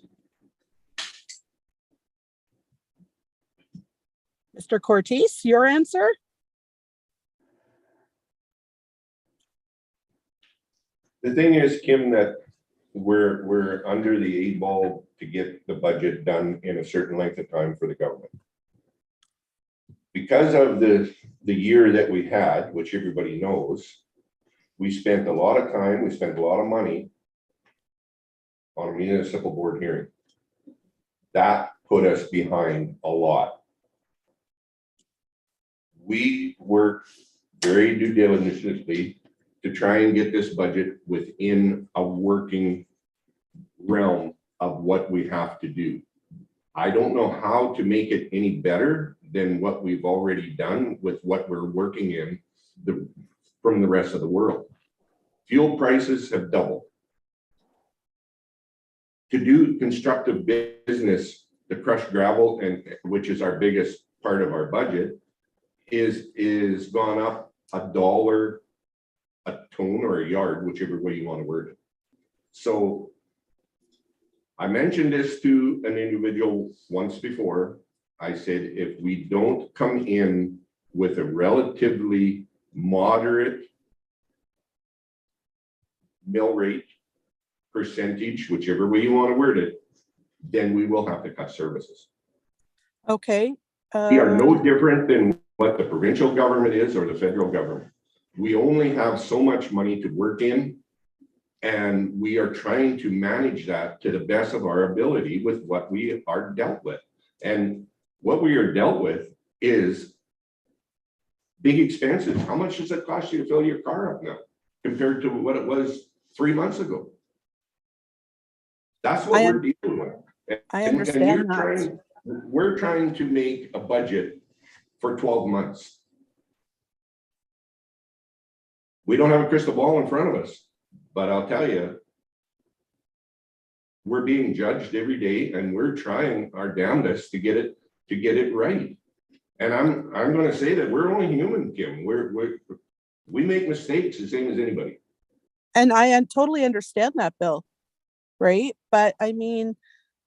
Mr. Cortese, your answer? The thing is, Kim, that we're under the 8 ball to get the budget done in a certain length of time for the government. Because of the year that we had, which everybody knows, we spent a lot of time, we spent a lot of money on a municipal board hearing. That put us behind a lot. We worked very due diligently to try and get this budget within a working realm of what we have to do. I don't know how to make it any better than what we've already done with what we're working in from the rest of the world. Fuel prices have doubled. To do constructive business, to crush gravel, and which is our biggest part of our budget, is gone up $1 a ton or a yard, whichever way you want to word it. So I mentioned this to an individual once before. I said, if we don't come in with a relatively moderate mill rate percentage, whichever way you want to word it, then we will have to cut services. Okay. We are no different than what the provincial government is or the federal government. We only have so much money to work in, and we are trying to manage that to the best of our ability with what we are dealt with. And what we are dealt with is big expenses. How much does it cost you to fill your car up now compared to what it was 3 months ago? That's what we're dealing with. I And understand you're that. we're trying to make a budget for 12 months. We don't have a crystal ball in front of us, but I'll tell you, we're being judged every day, and we're trying our damnedest to get it right. And I'm going to say that we're only human, Kim. We make mistakes the same as anybody. And I totally understand that, Bill. Right? But I mean,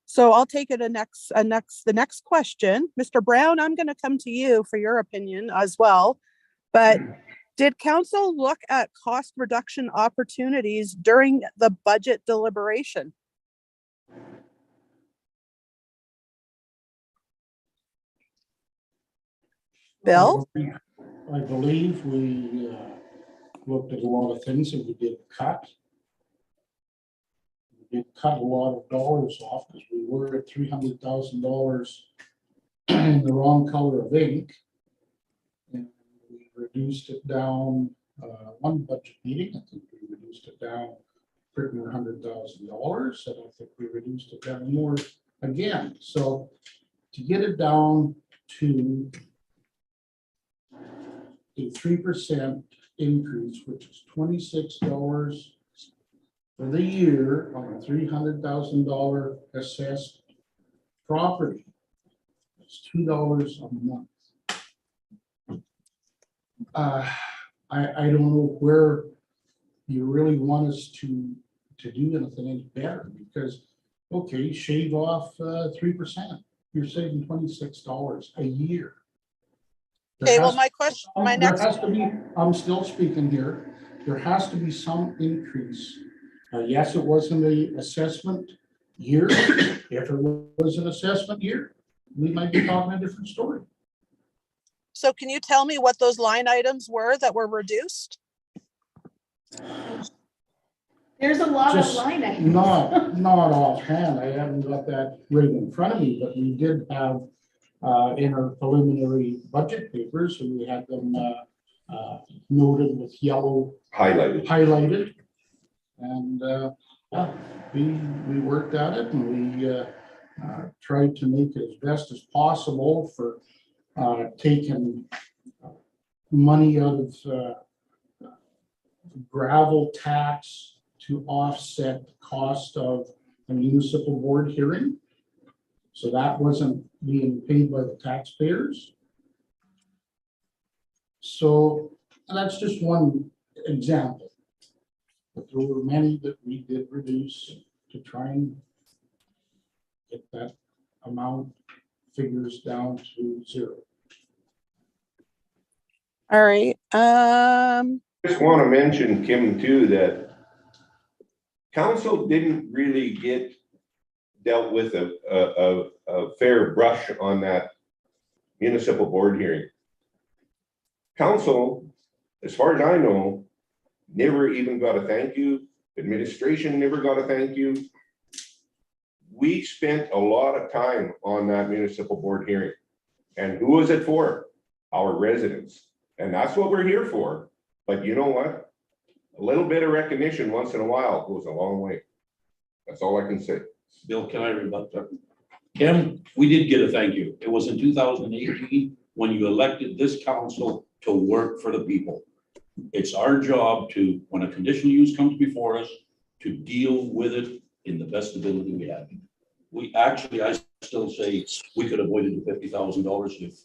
so I'll take it the next question. Mr. Brown, I'm going to come to you for your opinion as well. But did council look at cost reduction opportunities during the budget deliberation? Bill? I believe we looked at a lot of things that we did cut. We did cut a lot of dollars off because we were at $300,000 in the wrong color of ink. And we reduced it down one budget meeting. I think we reduced it down pretty near $100,000. And I think we reduced it down more again. So to get it down to a 3% increase, which is $26 for the year on a $300,000 assessed property. It's $2 a month. I don't know where you really want us to do anything any better, because, okay, shave off 3%. You're saving $26 a year. Okay, well, my question, There has to be, I'm still speaking here, there has to be some increase. Yes, it wasn't an assessment year. If it was an assessment year, we might be talking a different story. So can you tell me what those line items were that were reduced? There's a lot of Just line items. Not offhand, I haven't got that right in front of me, but we did have in our preliminary budget papers, and we had them noted with yellow highlighted. And yeah, we worked at it, and we tried to make it as best as possible for taking money out of gravel tax to offset the cost of a municipal board hearing. So that wasn't being paid by the taxpayers. So that's just one example. But there were many that we did reduce to try and get that amount figures down to zero. All right. Just want to mention, Kim, too, that council didn't really get dealt with a fair brush on that municipal board hearing. Council, as far as I know, never even got a thank you. Administration never got a thank you. We spent a lot of time on that municipal board hearing. And who was it for? Our residents. And that's what we're here for. But you know what? A little bit of recognition once in a while goes a long way. That's all I can say. Bill, can I rebut that? Kim, we did get a thank you. It was in 2018 when you elected this council to work for the people. It's our job to, when a conditional use comes before us, to deal with it in the best ability we have. We actually, I still say we could have avoided the $50,000 if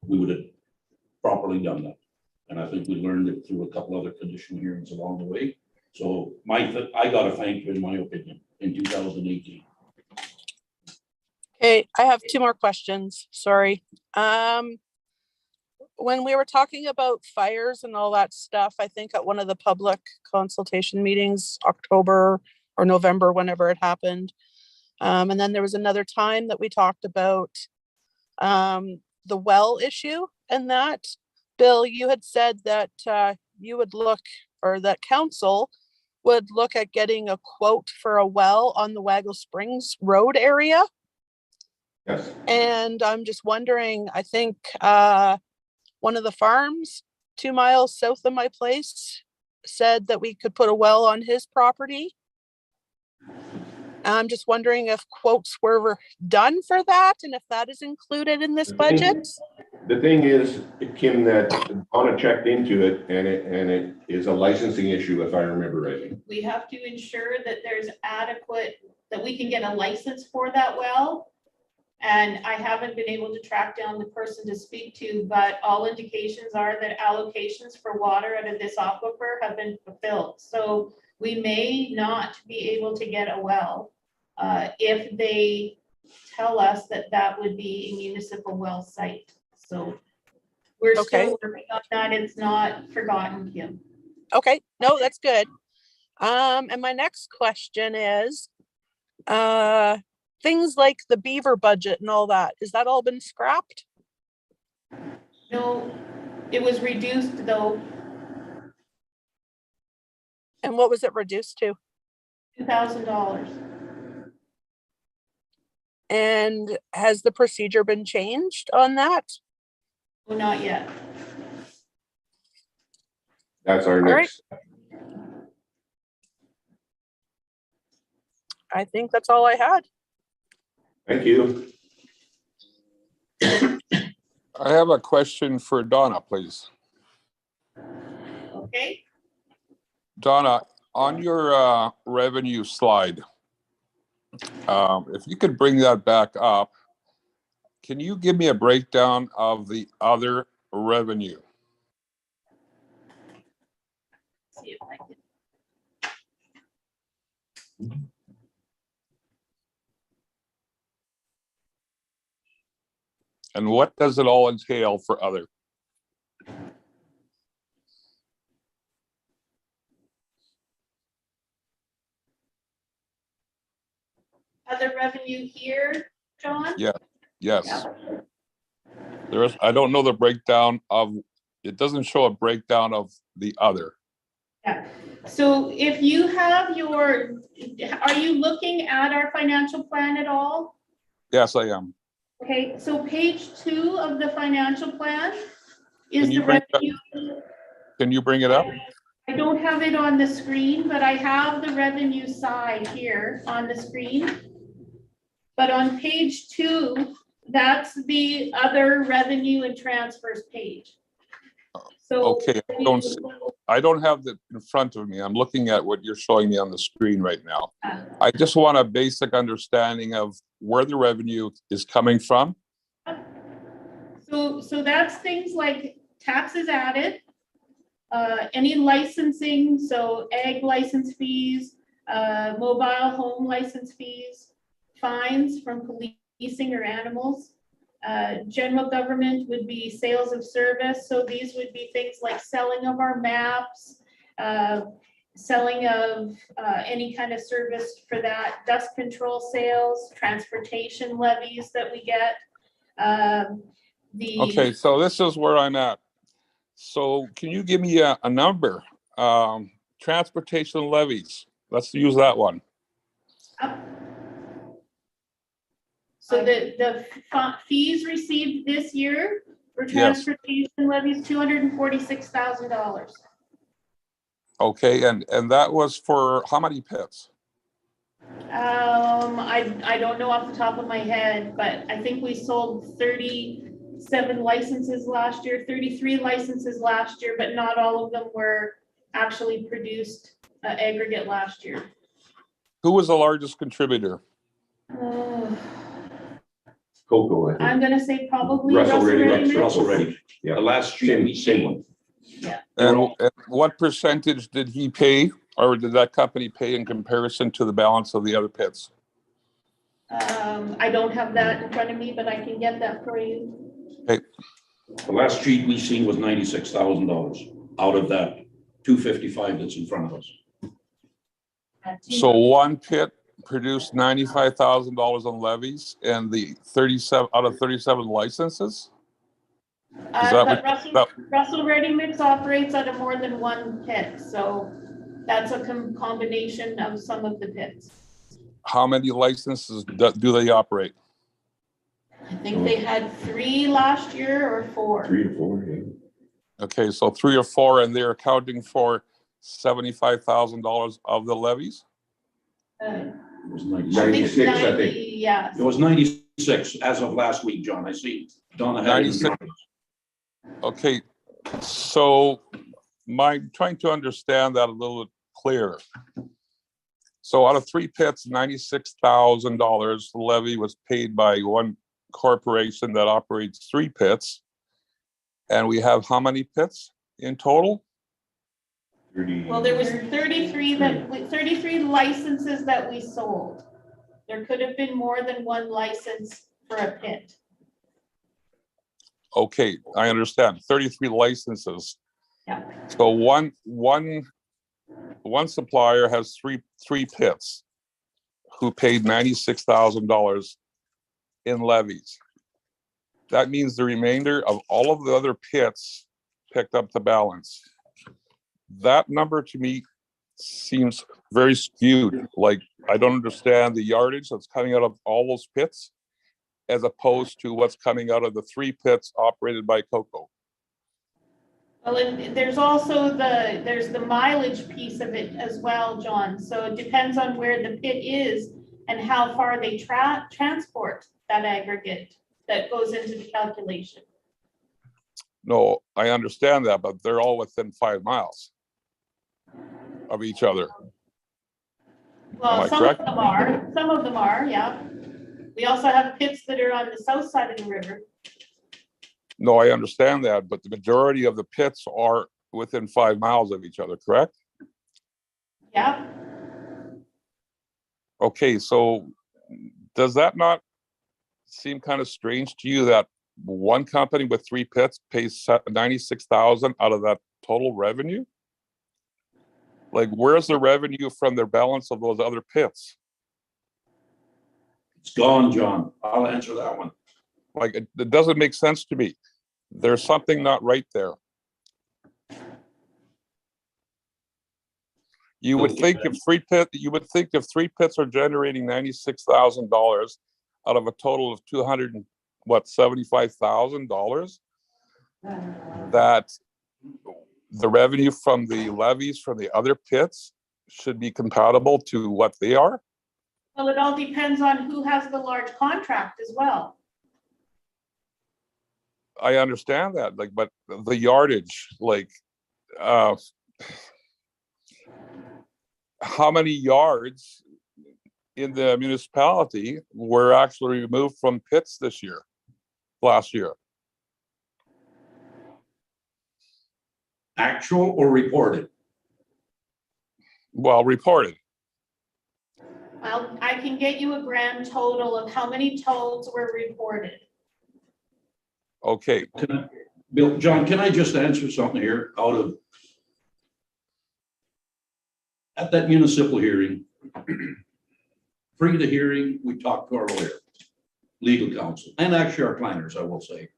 we would have properly done that. And I think we learned it through a couple other conditional hearings along the way. So I got a thank you, in my opinion, in 2018. Okay, I have two more questions. Sorry. When we were talking about fires and all that stuff, I think at one of the public consultation meetings, or November, whenever it happened. And then there was another time that we talked about the well issue, and that, Bill, you had said that you would look, or that council would look at getting a quote for a well on the Waggle Springs Road area. Yes. And I'm just wondering, I think one of the farms 2 miles south of my place said that we could put a well on his property. I'm just wondering if quotes were done for that and if that is included in this budget. The thing is, Kim, that Donna checked into it, and it is a licensing issue, if I remember rightly. We have to ensure that there's adequate, that we can get a license for that well. And I haven't been able to track down the person to speak to, but all indications are that allocations for water out of this aquifer have been fulfilled. So we may not be able to get a well if they tell us that that would be a municipal well site. So we're still working on that. It's not forgotten, Kim. Okay, no, that's good. And my next question is, things like the beaver budget and all that, is that all been scrapped? No, it was reduced though. And what was it reduced to? $2,000. And has the procedure been changed on that? Well, not yet. That's our next. I think that's all I had. Thank you. I have a question for Donna, please. Okay. Donna, on your revenue slide, if you could bring that back up, can you give me a breakdown of the other revenue? See if I can. And what does it all entail for other? Other revenue here, John? Yeah. Yes. Yeah. I don't know the breakdown of, it doesn't show a breakdown of the other. Yeah. So if you have your, are you looking at our financial plan at all? Yes, I am. Okay, so page 2 of the financial plan is Can you the bring revenue. Can you bring it up? I don't have it on the screen, but I have the revenue side here on the screen. But on page 2, that's the other revenue and transfers page. So Okay, I don't have that in front of me. I'm looking at what you're showing me on the screen right now. I just want a basic understanding of where the revenue is coming from. So that's things like taxes added, any licensing, so ag license fees, mobile home license fees, fines from policing or animals. General government would be sales of service. So these would be things like selling of our maps, selling of any kind of service for that, dust control sales, transportation levies that we get. Okay, so this is where I'm at. So can you give me a number? Transportation levies, let's use that one. So the fees received this year for transportation levies, $246,000. Okay, and that was for how many pits? I don't know off the top of my head, but I think we sold 37 licenses last year, 33 licenses last year, but not all of them were actually produced aggregate last year. Who was the largest contributor? Cocoa. I'm gonna say probably Russell Ready Mix. Mix. Russell Ready. Yeah. The last street we Same seen, one. Yeah. And what percentage did he pay, or did that company pay in comparison to the balance of the other pits? I don't have that in front of me, but I can get that for you. Okay. the last street we seen was $96,000 out of that 255 that's in front of us. Had two So months. one pit produced $95,000 on levies and the 37 out of 37 licenses? Is that But what, Russell Ready Mix operates out of more than one pit, so that's a combination of some of the pits. how many licenses do they operate? I think they had 3 last year or 4. 3 or 4, yeah. Okay, so 3 or 4, and they're accounting for $75,000 of the levies? It was I 96. think 96, I 90, think. yeah. It was 96 as of last week, John. I see Donna had it. 96. Okay, so trying to understand that a little bit clearer. So out of 3 pits, $96,000 levy was paid by one corporation that operates 3 pits. And we have how many pits in total? 30. Well, there was 33 licenses that we sold. There could have been more than one license for a pit. Okay, I understand, 33 licenses. Yeah. So one supplier has three pits who paid $96,000 in levies. That means the remainder of all of the other pits picked up the balance. That number to me seems very skewed. Like, I don't understand the yardage that's coming out of all those pits as opposed to what's coming out of the 3 pits operated by Coco. Well, and there's also the mileage piece of it as well, John. So it depends on where the pit is and how far they transport that aggregate that goes into the calculation. No, I understand that, but they're all within 5 miles of each other. Am I Well, some correct? of them are, yeah. We also have pits that are on the south side of the river. No, I understand that, but the majority of the pits are within 5 miles of each other, correct? Yeah. Okay, so does that not seem kind of strange to you that one company with 3 pits pays $96,000 out of that total revenue? Like, where's the revenue from the balance of those other pits? It's gone, John. I'll answer that one. Like, it doesn't make sense to me. There's something not right there. You would think if 3 pits are generating $96,000 out of a total of $275,000, that the revenue from the levies from the other pits should be compatible to what they are. Well, it all depends on who has the large contract as well. I understand that, like, but the yardage, like, how many yards in the municipality were actually removed from pits last year? Actual or reported? Well, reported. Well, I can get you a grand total of how many totes were reported. Okay, Bill, John, can I just answer something here at that municipal hearing, free the hearing, we talked to our lawyer, legal counsel, and actually our planners, I will say.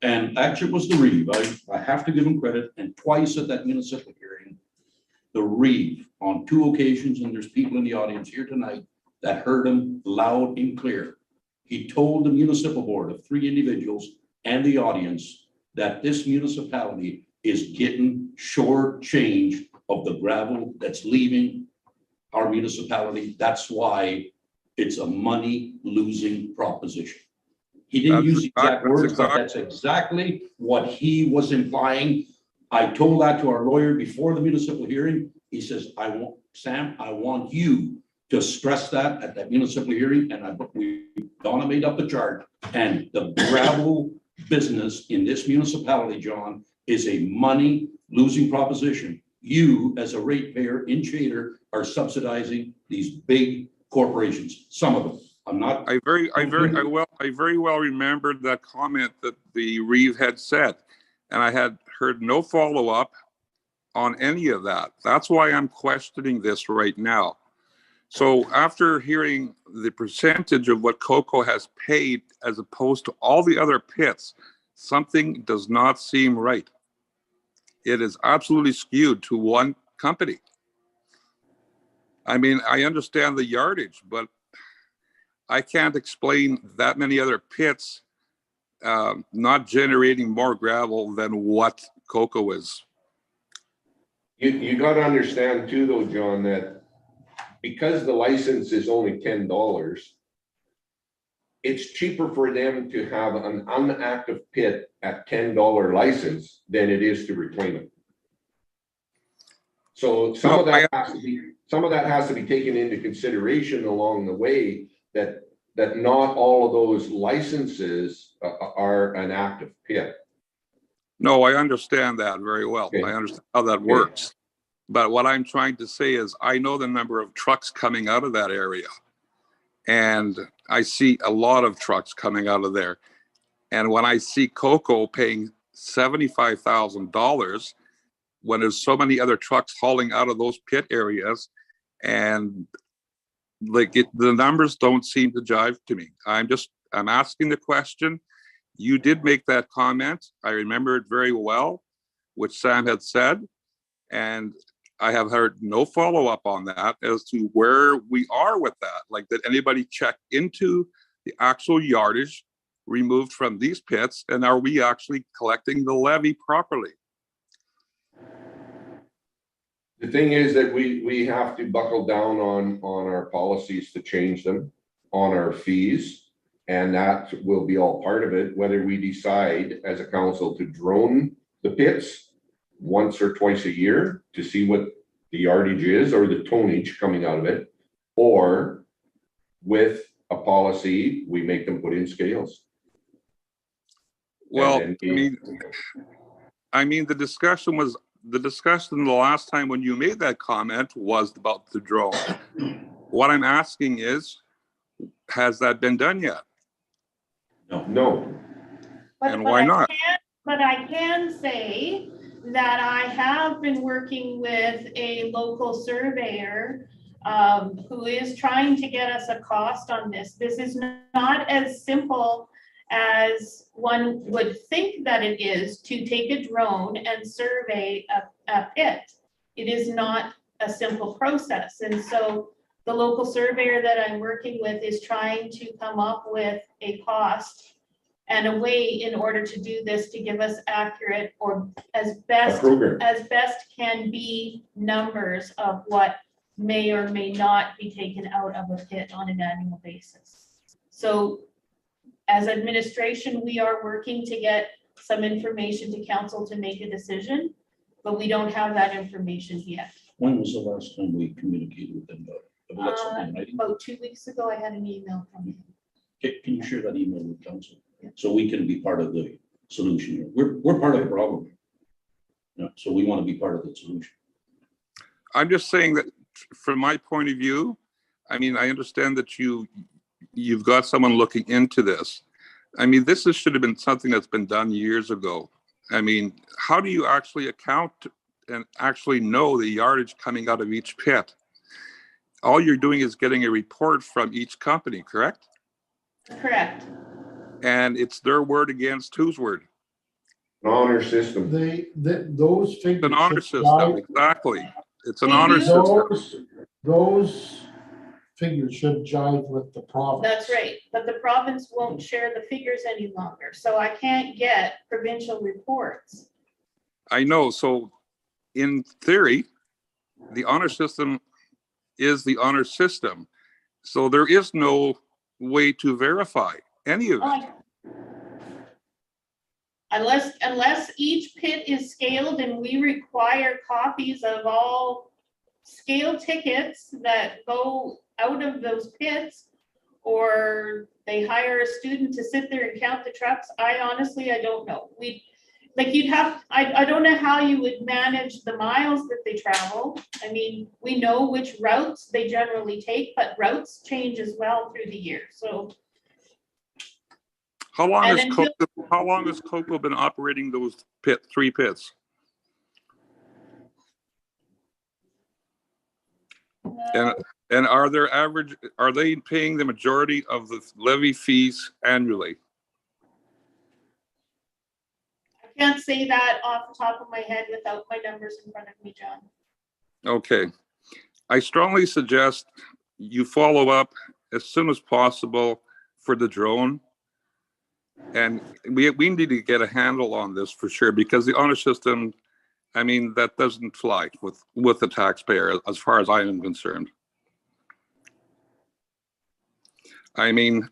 And actually it was the Reeve. I have to give him credit, and twice at that municipal hearing, the Reeve on 2 occasions, and there's people in the audience here tonight that heard him loud and clear. He told the municipal board of 3 individuals and the audience that this municipality is getting short change of the gravel that's leaving our municipality. That's why it's a money losing proposition. He didn't use the exact words, but that's exactly what he was implying. I told that to our lawyer before the municipal hearing. He says, Sam, I want you to stress that at that municipal hearing. And Donna made up the chart, and the gravel business in this municipality, John, is a money losing proposition. You, as a ratepayer in Chater, are subsidizing these big corporations, some of them. I'm not. I very well remembered that comment that the Reeve had said, and I had heard no follow-up on any of that. That's why I'm questioning this right now. So after hearing the percentage of what Coco has paid as opposed to all the other pits, something does not seem right. It is absolutely skewed to one company. I mean, I understand the yardage, but I can't explain that many other pits not generating more gravel than what Coco is. You gotta understand too, though, John, that because the license is only $10, it's cheaper for them to have an inactive pit at $10 license than it is to reclaim it. So some of that has to be taken into consideration along the way, that not all of those licenses are an active pit. No, I understand that very well. Okay. I understand how that works. But what I'm trying to say is I know the number of trucks coming out of that area. And I see a lot of trucks coming out of there. And when I see Coco paying $75,000 when there's so many other trucks hauling out of those pit areas, and the numbers don't seem to jive to me. I'm asking the question. You did make that comment. I remember it very well, which Sam had said, and I have heard no follow-up on that as to where we are with that. Like, did anybody check into the actual yardage removed from these pits, and are we actually collecting the levy properly? The thing is that we have to buckle down on our policies to change them, on our fees, and that will be all part of it, whether we decide as a council to drone the pits once or twice a year to see what the yardage is or the tonnage coming out of it, or with a policy, we make them put in scales. Well, I mean, the discussion the last time when you made that comment was about the drone. What I'm asking is, has that been done yet? No. And why not? But I can say that I have been working with a local surveyor who is trying to get us a cost on this. This is not as simple as one would think that it is to take a drone and survey a pit. It is not a simple process. And so the local surveyor that I'm working with is trying to come up with a cost and a way in order to do this, to give us accurate or as best can be numbers of what may or may not be taken out of a pit on an annual basis. So as administration, we are working to get some information to council to make a decision, but we don't have that information yet. When was the last time we communicated with them about it? About 2 weeks ago, I had an email from him. Can you share that email with council? So we can be part of the solution here. We're part of the problem. Yeah, so we want to be part of the solution. I'm just saying that from my point of view, I mean, I understand that you've got someone looking into this. I mean, should have been something that's been done years ago. I mean, how do you actually account and actually know the yardage coming out of each pit? All you're doing is getting a report from each company, correct? Correct. And it's their word against whose word? An honor system. Those figures. It's an honor system, exactly. It's an honor system. Those figures should jive with the province. That's right, but the province won't share the figures any longer, so I can't get provincial reports. I know, so in theory, the honor system is the honor system. So there is no way to verify any of it. Unless each pit is scaled and we require copies of all scale tickets that go out of those pits, or they hire a student to sit there and count the trucks, I don't know. I don't know how you would manage the miles that they travel. I mean, we know which routes they generally take, but routes change as well through the year, so. How long has Coco been operating those three pits? And are they paying the majority of the levy fees annually? I can't say that off the top of my head without my numbers in front of me, John. Okay. I strongly suggest you follow up as soon as possible for the drone. And we need to get a handle on this for sure, because the honor system, I mean, that doesn't fly with the taxpayer as far as I am concerned. I mean,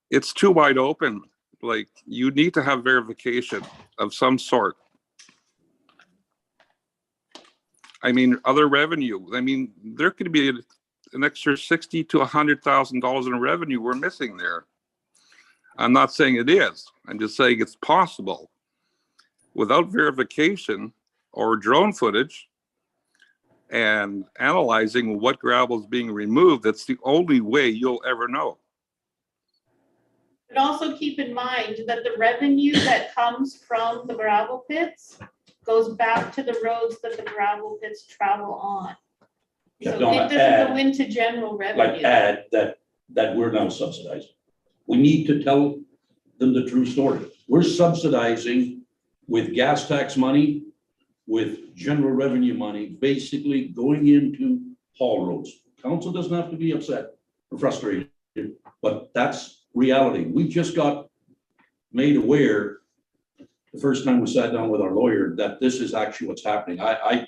it's too wide open. Like, you need to have verification of some sort. I mean, other revenue. I mean, there could be an extra $60,000 to $100,000 in revenue we're missing there. I'm not saying it is. I'm just saying it's possible. Without verification or drone footage and analyzing what gravel is being removed, that's the only way you'll ever know. But also keep in mind that the revenue that comes from the gravel pits goes back to the roads that the gravel pits travel on. Yeah, So don't it doesn't add- go into general Like revenue. add that we're now subsidizing. We need to tell them the true story. We're subsidizing with gas tax money, with general revenue money, basically going into haul roads. Council doesn't have to be upset or frustrated, but that's reality. We just got made aware the first time we sat down with our lawyer that this is actually what's happening. I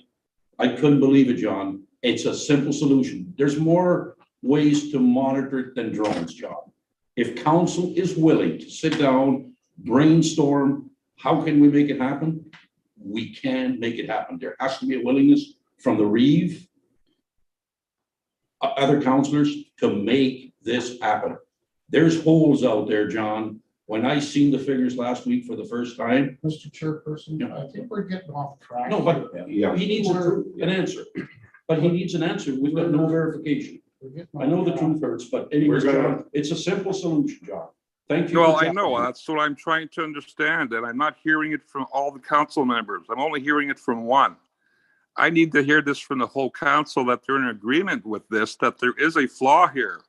couldn't believe it, John. It's a simple solution. There's more ways to monitor it than drones, John. If council is willing to sit down, brainstorm, how can we make it happen? We can make it happen. There has to be a willingness from the Reeve, other councilors to make this happen. There's holes out there, John. When I seen the figures last week for the first time. Mr. Chairperson, I think we're getting off track. No, but he needs an answer. But he needs an answer. We've got no verification. I know the truth hurts, but anyways, John, it's a simple solution, John. Thank you. Well, I know, that's what I'm trying to understand, and I'm not hearing it from all the council members. I'm only hearing it from one. I need to hear this from the whole council, that they're in agreement with this, that there is a flaw here.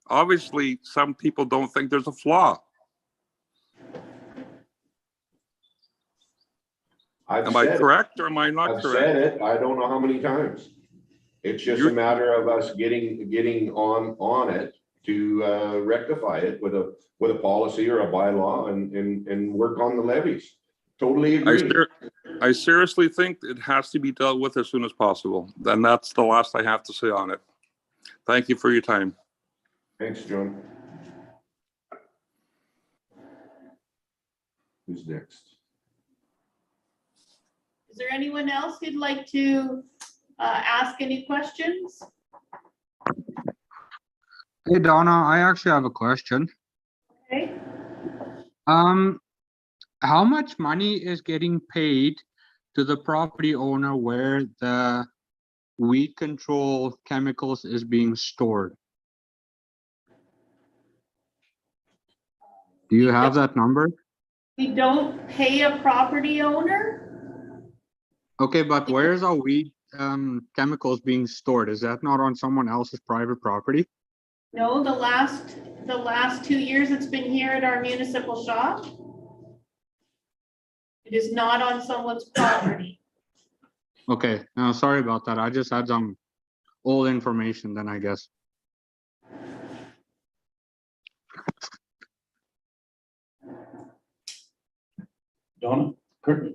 Obviously, some people don't think there's a flaw. Am I correct or am I not I've correct? said it, I don't know how many times. It's just a matter of us getting on it to rectify it with a policy or a bylaw and work on the levies. Totally agree. I seriously think it has to be dealt with as soon as possible. And that's the last I have to say on it. Thank you for your time. Thanks, John. Who's next? Is there anyone else who'd like to ask any questions? Hey Donna, I actually have a question. Okay. How much money is getting paid to the property owner where the weed control chemicals is being stored? Do you have that number? We don't pay a property owner. Okay, but where is our weed chemicals being stored? Is that not on someone else's private property? No, the last 2 years it's been here at our municipal shop. It is not on someone's property. Okay, no, sorry about that. I just had some old information then, I guess. Donna, Kirk,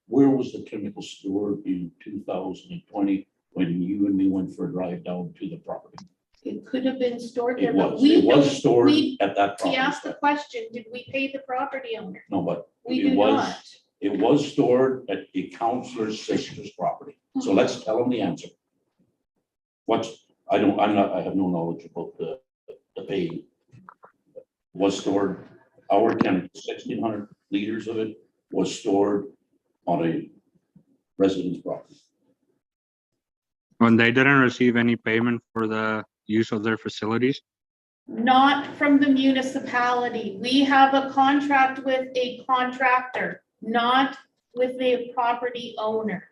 where was the chemical stored in 2020 when you and me went for a drive down to the property? It could have been stored there, It but was, we it was don't, stored we, at that he property. asked the question, did we pay the property owner? No, but We it do was, not. it was stored at a counselor's sister's property. So let's tell them the answer. I have no knowledge about the paying. Was stored, our chemical, 1,600 liters of it was stored on a resident's property. When they didn't receive any payment for the use of their facilities? Not from the municipality. We have a contract with a contractor, not with a property owner.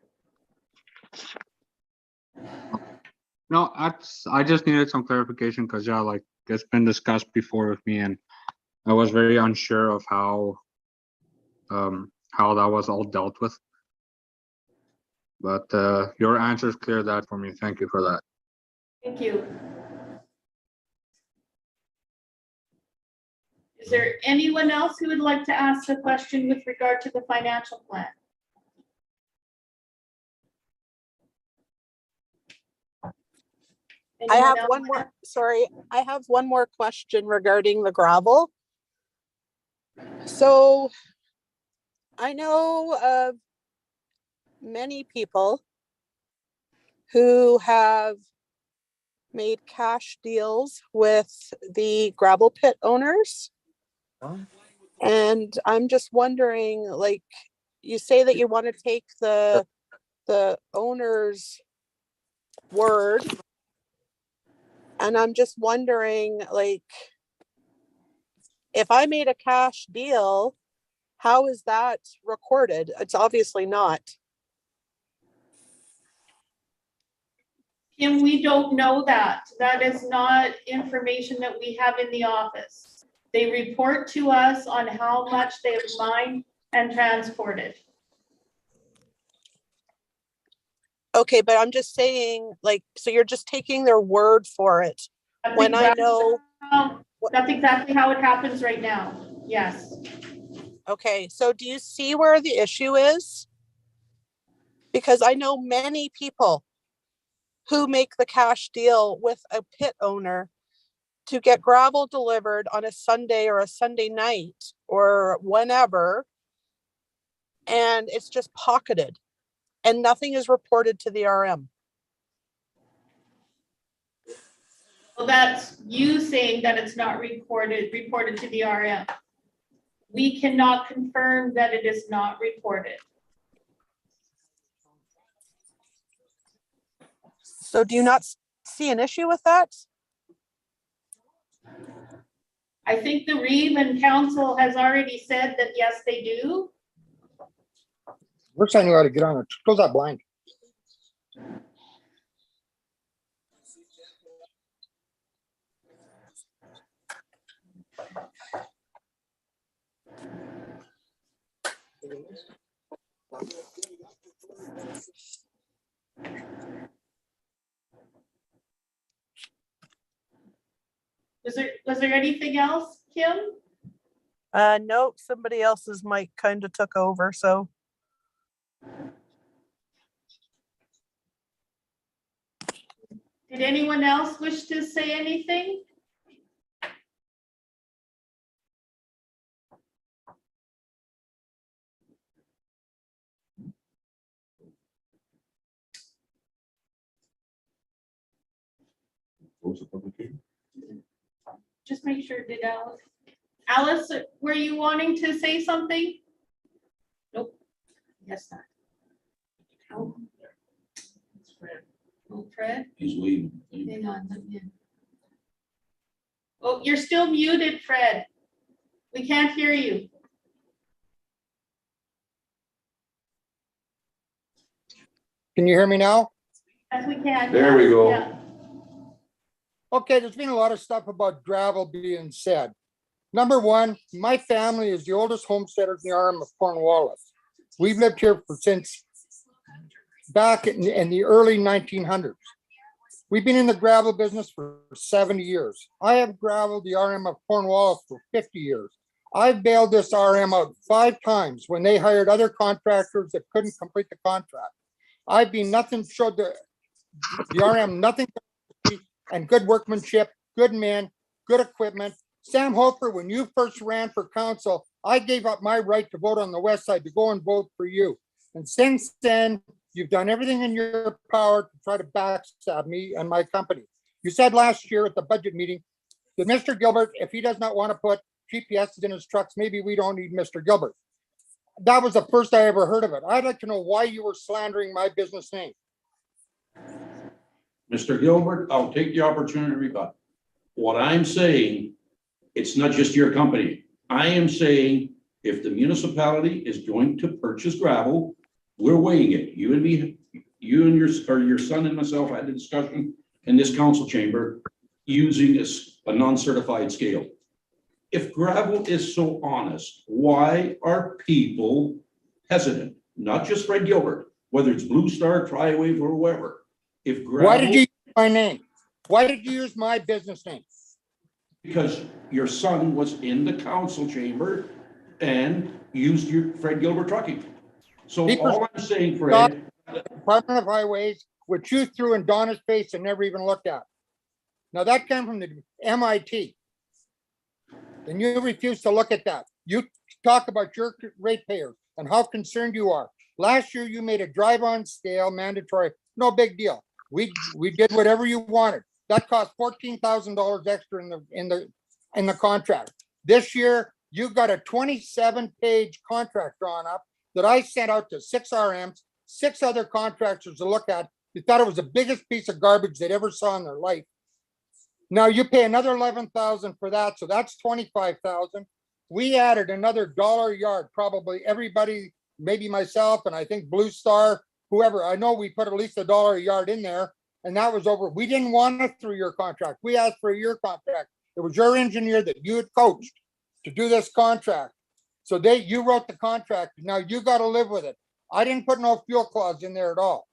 No, I just needed some clarification because yeah, like it's been discussed before with me and I was very unsure of how that was all dealt with. But your answers cleared that for me. Thank you for that. Thank you. Is there anyone else who would like to ask a question with regard to the financial plan? I Anyone have else? one more, sorry, I have one more question regarding the gravel. So I know of many people who have made cash deals with the gravel pit owners. And I'm just wondering, like, you say that you want to take the owner's word. And I'm just wondering, like, if I made a cash deal, how is that recorded? It's obviously not. Kim, we don't know that. That is not information that we have in the office. They report to us on how much they have mined and transported. Okay, but I'm just saying, like, so you're just taking their word for it. That's When I exactly know, that's exactly how it happens right now. Yes. okay, so do you see where the issue is? Because I know many people who make the cash deal with a pit owner to get gravel delivered on a Sunday or a Sunday night or whenever, and it's just pocketed and nothing is reported to the RM. Well, that's you saying that it's not reported to the RM. We cannot confirm that it is not reported. So do you not see an issue with that? I think the Reeve and Council has already said that yes, they do. First I knew how to get on it. Close that blind. Was there anything else, Kim? No, somebody else's mic kind of took over, so. Did anyone else wish to say anything? Close the public hearing. Just make sure, did Alice, were you wanting to say something? Nope. Yes, not. Oh. Oh, Fred? He's leaving. Hang on, let me in. Oh, you're still muted, Fred. We can't hear you. Can you hear me now? Yes, we can. There we go. Yeah. Okay, there's been a lot of stuff about gravel being said. Number one, my family is the oldest homesteaders in the RM of Cornwallis. We've lived here since back in the early 1900s. We've been in the gravel business for 70 years. I have graveled the RM of Cornwallis for 50 years. I've bailed this RM out 5 times when they hired other contractors that couldn't complete the contract. I've been nothing, showed the RM nothing and good workmanship, good men, good equipment. Sam Hofer, when you first ran for council, I gave up my right to vote on the west side to go and vote for you. And since then, you've done everything in your power to try to backstab me and my company. You said last year at the budget meeting that Mr. Gilbert, if he does not want to put GPSs in his trucks, maybe we don't need Mr. Gilbert. That was the first I ever heard of it. I'd like to know why you were slandering my business name. Mr. Gilbert, I'll take the opportunity to rebut. What I'm saying, it's not just your company. I am saying if the municipality is going to purchase gravel, we're weighing it. You and me, you and your son and myself had a discussion in this council chamber using a non-certified scale. If gravel is so honest, why are people hesitant? Not just Fred Gilbert, whether it's Blue Star, Tri-Wave, or whoever. If gravel. Why did you use my name? Why did you use my business name? Because your son was in the council chamber and used your Fred Gilbert Trucking. So all I'm saying, Fred. Department of Highways, which you threw in Donna's face and never even looked at. Now that came from the MIT. And you refuse to look at that. You talk about your ratepayers and how concerned you are. Last year, you made a drive-on scale mandatory. No big deal. We did whatever you wanted. That cost $14,000 extra in the contract. This year, you got a 27-page contract drawn up that I sent out to 6 RMs, 6 other contractors to look at. They thought it was the biggest piece of garbage they'd ever saw in their life. Now you pay another $11,000 for that, so that's $25,000. We added another $1 a yard, probably everybody, maybe myself, and I think Blue Star, whoever. I know we put at least $1 a yard in there, and that was over. We didn't want a 3-year contract. We asked for a year contract. It was your engineer that you had coached to do this contract. So you wrote the contract. Now you got to live with it. I didn't put no fuel clause in there at all.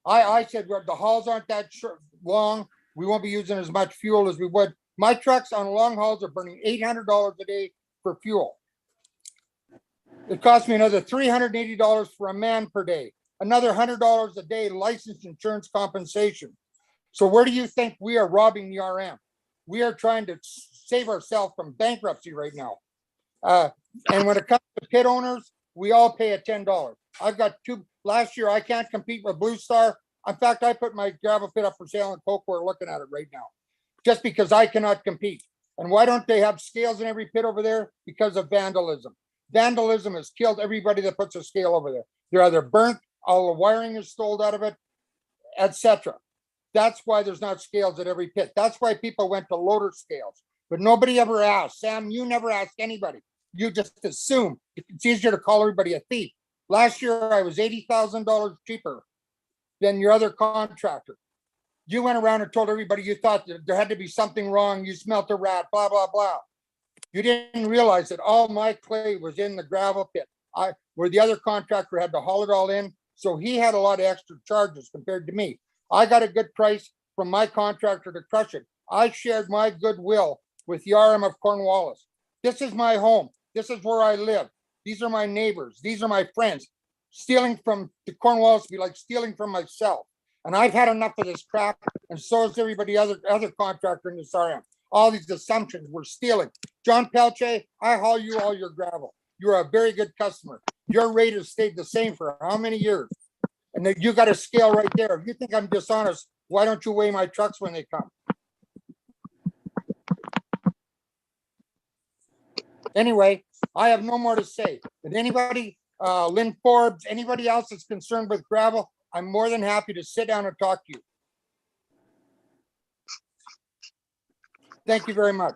I said, well, the hauls aren't that long. We won't be using as much fuel as we would. My trucks on long hauls are burning $800 a day for fuel. It cost me another $380 for a man per day, another $100 a day license insurance compensation. So where do you think we are robbing the RM? We are trying to save ourselves from bankruptcy right now. And when it comes to pit owners, we all pay a $10. I've got 2. Last year, I can't compete with Blue Star. In fact, I put my gravel pit up for sale in Coke. We're looking at it right now, just because I cannot compete. And why don't they have scales in every pit over there? Because of vandalism. Vandalism has killed everybody that puts a scale over there. They're either burnt, all the wiring is stole out of it, etc. That's why there's not scales at every pit. That's why people went to loader scales. But nobody ever asked. Sam, you never asked anybody. You just assume. It's easier to call everybody a thief. Last year, I was $80,000 cheaper than your other contractor. You went around and told everybody you thought that there had to be something wrong. You smelt a rat, blah, blah, blah. You didn't realize that all my clay was in the gravel pit. Where the other contractor had to haul it all in. So he had a lot of extra charges compared to me. I got a good price from my contractor to crush it. I shared my goodwill with the RM of Cornwallis. This is my home. This is where I live. These are my neighbors. These are my friends. Stealing from the Cornwallis would be like stealing from myself. And I've had enough of this crap, and so has everybody other contractor in this RM. All these assumptions, we're stealing. John Pelche, I haul you all your gravel. You're a very good customer. Your rate has stayed the same for how many years? And then you got a scale right there. If you think I'm dishonest, why don't you weigh my trucks when they come? Anyway, I have no more to say. If anybody, Lynn Forbes, anybody else is concerned with gravel, I'm more than happy to sit down and talk to you. Thank you very much.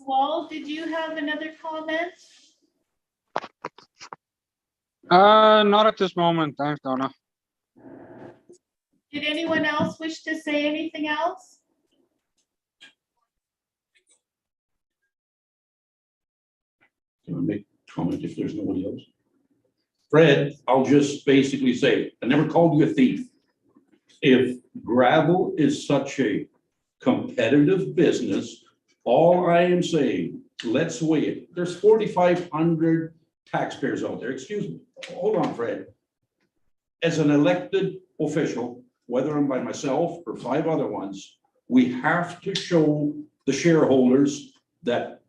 Wall, did you have another comment? Not at this moment. Thanks, Donna. Did anyone else wish to say anything else? Can I make a comment if there's nobody else? Fred, I'll just basically say, I never called you a thief. If gravel is such a competitive business, all I am saying, let's weigh it. There's 4,500 taxpayers out there. Excuse me. Hold on, Fred. As an elected official, whether I'm by myself or 5 other ones, we have to show the shareholders that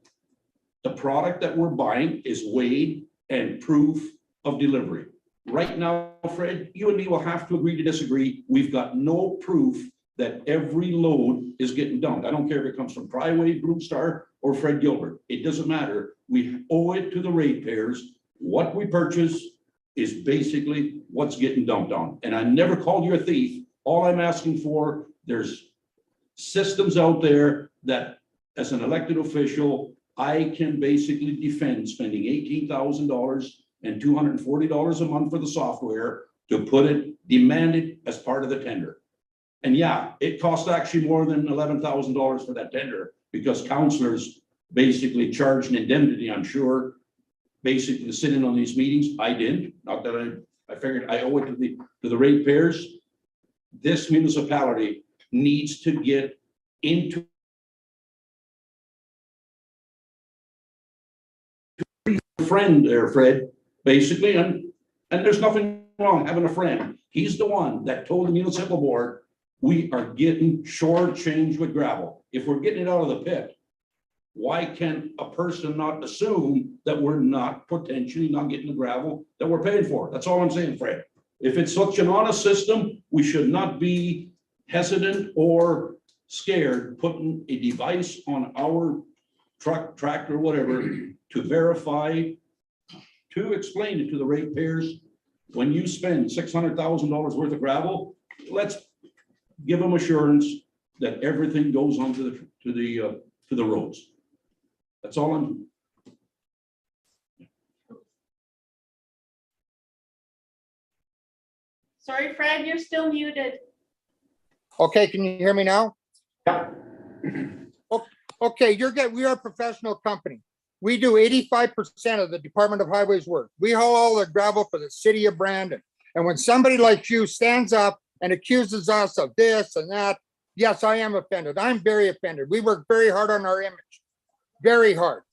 the product that we're buying is weighed and proof of delivery. Right now, Fred, you and me will have to agree to disagree. We've got no proof that every load is getting dumped. I don't care if it comes from Tri-Wave, Blue Star, or Fred Gilbert. It doesn't matter. We owe it to the ratepayers. What we purchase is basically what's getting dumped on. And I never called you a thief. All I'm asking for, there's systems out there that as an elected official, I can basically defend spending $18,000 and $240 a month for the software to put it, demand it as part of the tender. And yeah, it cost actually more than $11,000 for that tender because counselors basically charged an indemnity, I'm sure, basically to sit in on these meetings. I didn't, not that I figured I owe it to the ratepayers. This municipality needs to get into friend there, Fred, basically, and there's nothing wrong having a friend. He's the one that told the municipal board, we are getting shortchanged with gravel. If we're getting it out of the pit, why can a person not assume that we're not potentially not getting the gravel that we're paying for? That's all I'm saying, Fred. If it's such an honest system, we should not be hesitant or scared putting a device on our truck, tractor, whatever, to verify, to explain it to the ratepayers. When you spend $600,000 worth of gravel, let's give them assurance that everything goes onto the roads. That's all I'm. Sorry, Fred, you're still muted. Okay, can you hear me now? Yeah. Okay, we are a professional company. We do 85% of the Department of Highways work. We haul all the gravel for the city of Brandon. And when somebody like you stands up and accuses us of this and that, yes, I am offended. I'm very offended. We work very hard on our image, very hard.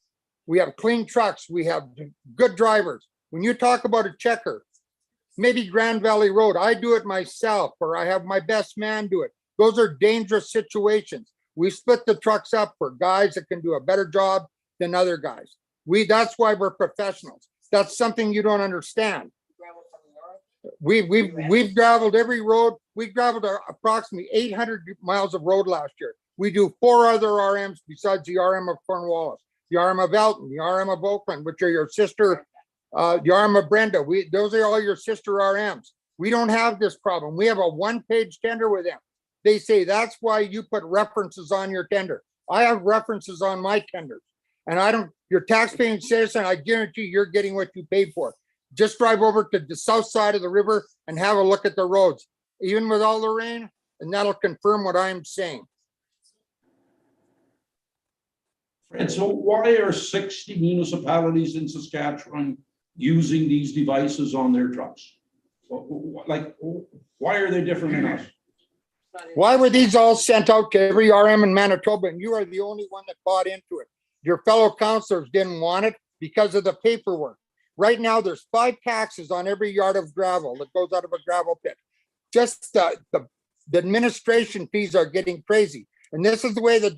We have clean trucks. We have good drivers. When you talk about a checker, maybe Grand Valley Road, I do it myself, or I have my best man do it. Those are dangerous situations. We split the trucks up for guys that can do a better job than other guys. That's why we're professionals. That's something you don't understand. We've graveled every road. We graveled approximately 800 miles of road last year. We do 4 other RMs besides the RM of Cornwallis, the RM of Elton, the RM of Oakland, which are your sister, the RM of Brenda. Those are all your sister RMs. We don't have this problem. We have a 1-page tender with them. They say that's why you put references on your tender. I have references on my tenders. And you're taxpaying citizen, I guarantee you're getting what you paid for. Just drive over to the south side of the river and have a look at the roads, even with all the rain, and that'll confirm what I'm saying. And so why are 60 municipalities in Saskatchewan using these devices on their trucks? Like, why are they different than us? Why were these all sent out to every RM in Manitoba and you are the only one that bought into it? Your fellow councilors didn't want it because of the paperwork. Right now, there's 5 taxes on every yard of gravel that goes out of a gravel pit. Just the administration fees are getting crazy. And this is the way that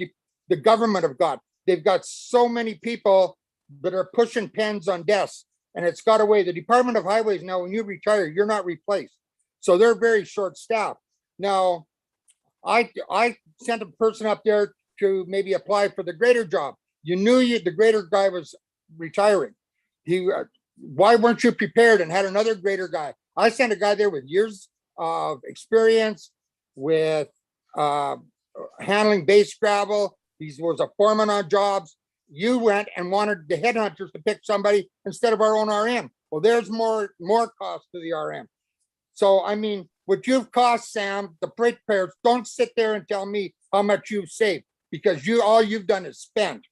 the government have got. They've got so many people that are pushing pens on desks, and it's got away. The Department of Highways now, when you retire, you're not replaced. So they're very short staffed. Now, I sent a person up there to maybe apply for the grader job. You knew the grader guy was retiring. Why weren't you prepared and had another grader guy? I sent a guy there with years of experience with handling base gravel. He was a foreman on jobs. You went and wanted the headhunters to pick somebody instead of our own RM. Well, there's more cost to the RM. So, I mean, what you've cost, Sam, the ratepayers, don't sit there and tell me how much you've saved, because all you've done is spend.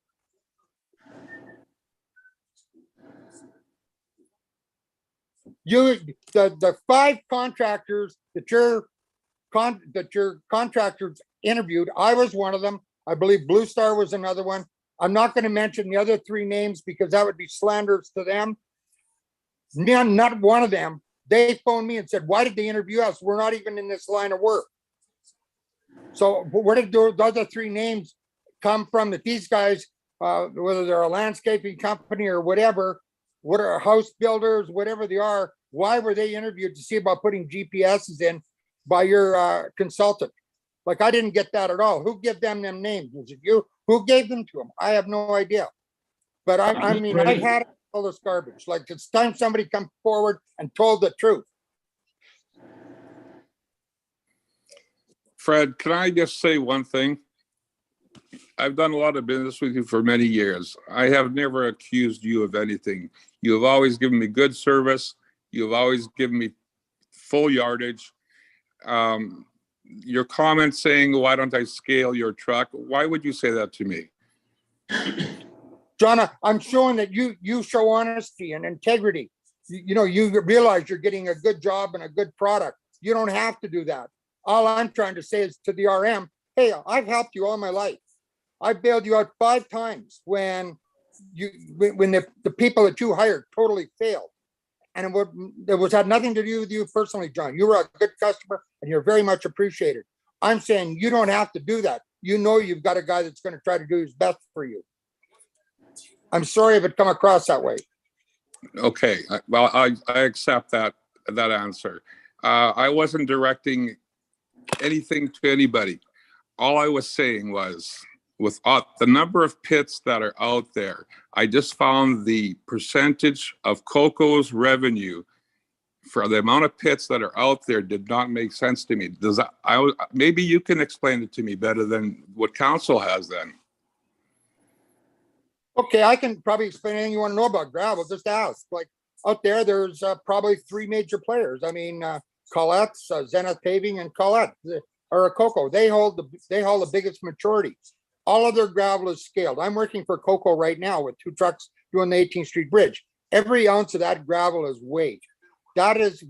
The 5 contractors that your contractors interviewed, I was one of them. I believe Blue Star was another one. I'm not going to mention the other 3 names because that would be slanderous to them. Not one of them. They phoned me and said, why did they interview us? We're not even in this line of work. So where did those other 3 names come from that these guys, whether they're a landscaping company or whatever, what are house builders, whatever they are, why were they interviewed to see about putting GPSs in by your consultant? Like, I didn't get that at all. Who gave them names? Was it you? Who gave them to them? I have no idea. But I mean, I've had all this garbage. Like, it's time somebody come forward and told the truth. Fred, can I just say one thing? I've done a lot of business with you for many years. I have never accused you of anything. You have always given me good service. You have always given me full yardage. Your comment saying, why don't I scale your truck? Why would you say that to me? Jonna, I'm showing that you show honesty and integrity. You realize you're getting a good job and a good product. You don't have to do that. All I'm trying to say is to the RM, hey, I've helped you all my life. I bailed you out 5 times when the people that you hired totally failed. And it had nothing to do with you personally, John. You were a good customer and you're very much appreciated. I'm saying you don't have to do that. You know you've got a guy that's going to try to do his best for you. I'm sorry if it come across that way. Okay, well, I accept that answer. I wasn't directing anything to anybody. All I was saying was, with the number of pits that are out there, I just found the percentage of Coco's revenue for the amount of pits that are out there did not make sense to me. Maybe you can explain it to me better than what council has then. Okay, I can probably explain anything you want to know about gravel. Just ask. Like out there, there's probably 3 major players. I mean, Colette's, Zenith Paving, and Colette or Coco. They hold the biggest maturity. All of their gravel is scaled. I'm working for Coco right now with 2 trucks doing the 18th Street Bridge. Every ounce of that gravel is weighed.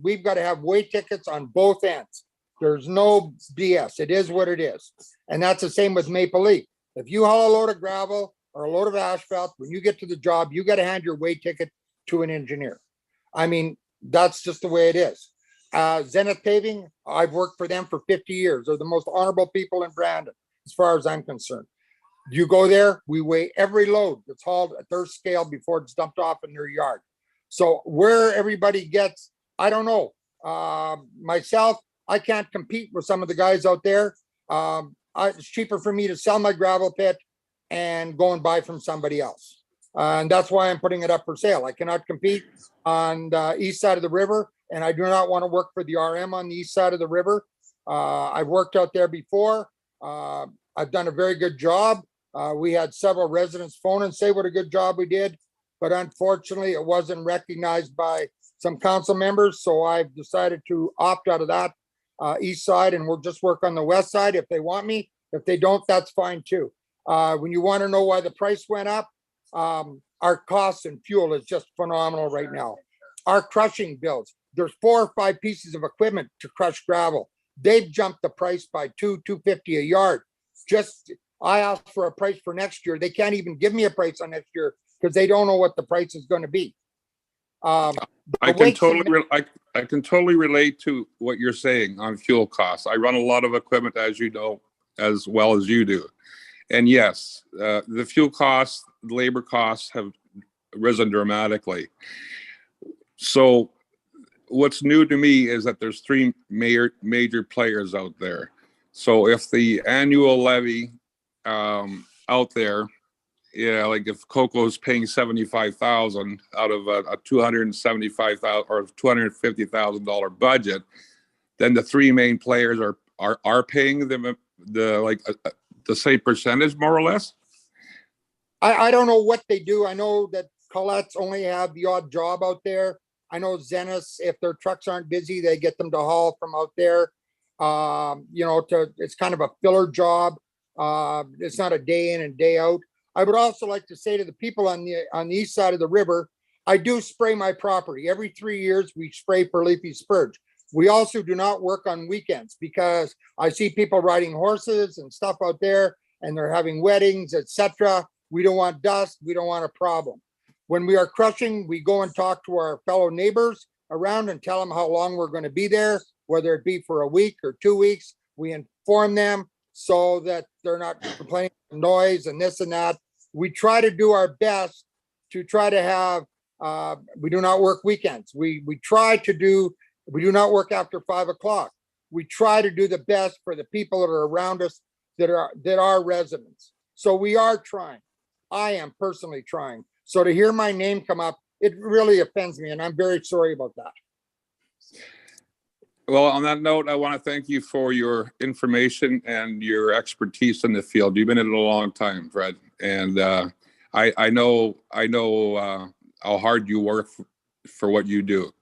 We've got to have weight tickets on both ends. There's no BS. It is what it is. And that's the same with Maple Leaf. If you haul a load of gravel or a load of asphalt, when you get to the job, you got to hand your weight ticket to an engineer. I mean, that's just the way it is. Zenith Paving, I've worked for them for 50 years. They're the most honorable people in Brandon, as far as I'm concerned. You go there, we weigh every load that's hauled at their scale before it's dumped off in their yard. So where everybody gets, I don't know. Myself, I can't compete with some of the guys out there. It's cheaper for me to sell my gravel pit and go and buy from somebody else. And that's why I'm putting it up for sale. I cannot compete on the east side of the river, and I do not want to work for the RM on the east side of the river. I've worked out there before. I've done a very good job. We had several residents phone and say what a good job we did, but unfortunately it wasn't recognized by some council members. So I've decided to opt out of that east side, and we'll just work on the west side if they want me. If they don't, that's fine too. When you want to know why the price went up, our costs and fuel is just phenomenal right now. Our crushing bills, there's 4 or 5 pieces of equipment to crush gravel. They've jumped the price by $2.50 a yard. I asked for a price for next year. They can't even give me a price on next year because they don't know what the price is going to be. I can totally relate to what you're saying on fuel costs. I run a lot of equipment, as you know, as well as you do. And yes, the fuel costs, labor costs have risen dramatically. So what's new to me is that there's 3 major players out there. So if the annual levy out there, like if Coco's paying $75,000 out of a $275,000 or $250,000 budget, then the 3 main players are paying them the same percentage, more or less. I don't know what they do. I know that Colette's only have the odd job out there. I know Zenith, if their trucks aren't busy, they get them to haul from out there. It's kind of a filler job. It's not a day in and day out. I would also like to say to the people on the east side of the river, I do spray my property. Every 3 years, we spray for leafy spurge. We also do not work on weekends because I see people riding horses and stuff out there, and they're having weddings, etc. We don't want dust. We don't want a problem. When we are crushing, we go and talk to our fellow neighbors around and tell them how long we're going to be there, whether it be for a week or 2 weeks. We inform them so that they're not complaining of noise and this and that. We try to do our best to try to have, we do not work weekends. We do not work after 5 o'clock. We try to do the best for the people that are around us that are residents. So we are trying. I am personally trying. So to hear my name come up, it really offends me, and I'm very sorry about that. Well, on that note, I want to thank you for your information and your expertise in the field. You've been in it a long time, Fred, and I know how hard you work for what you do.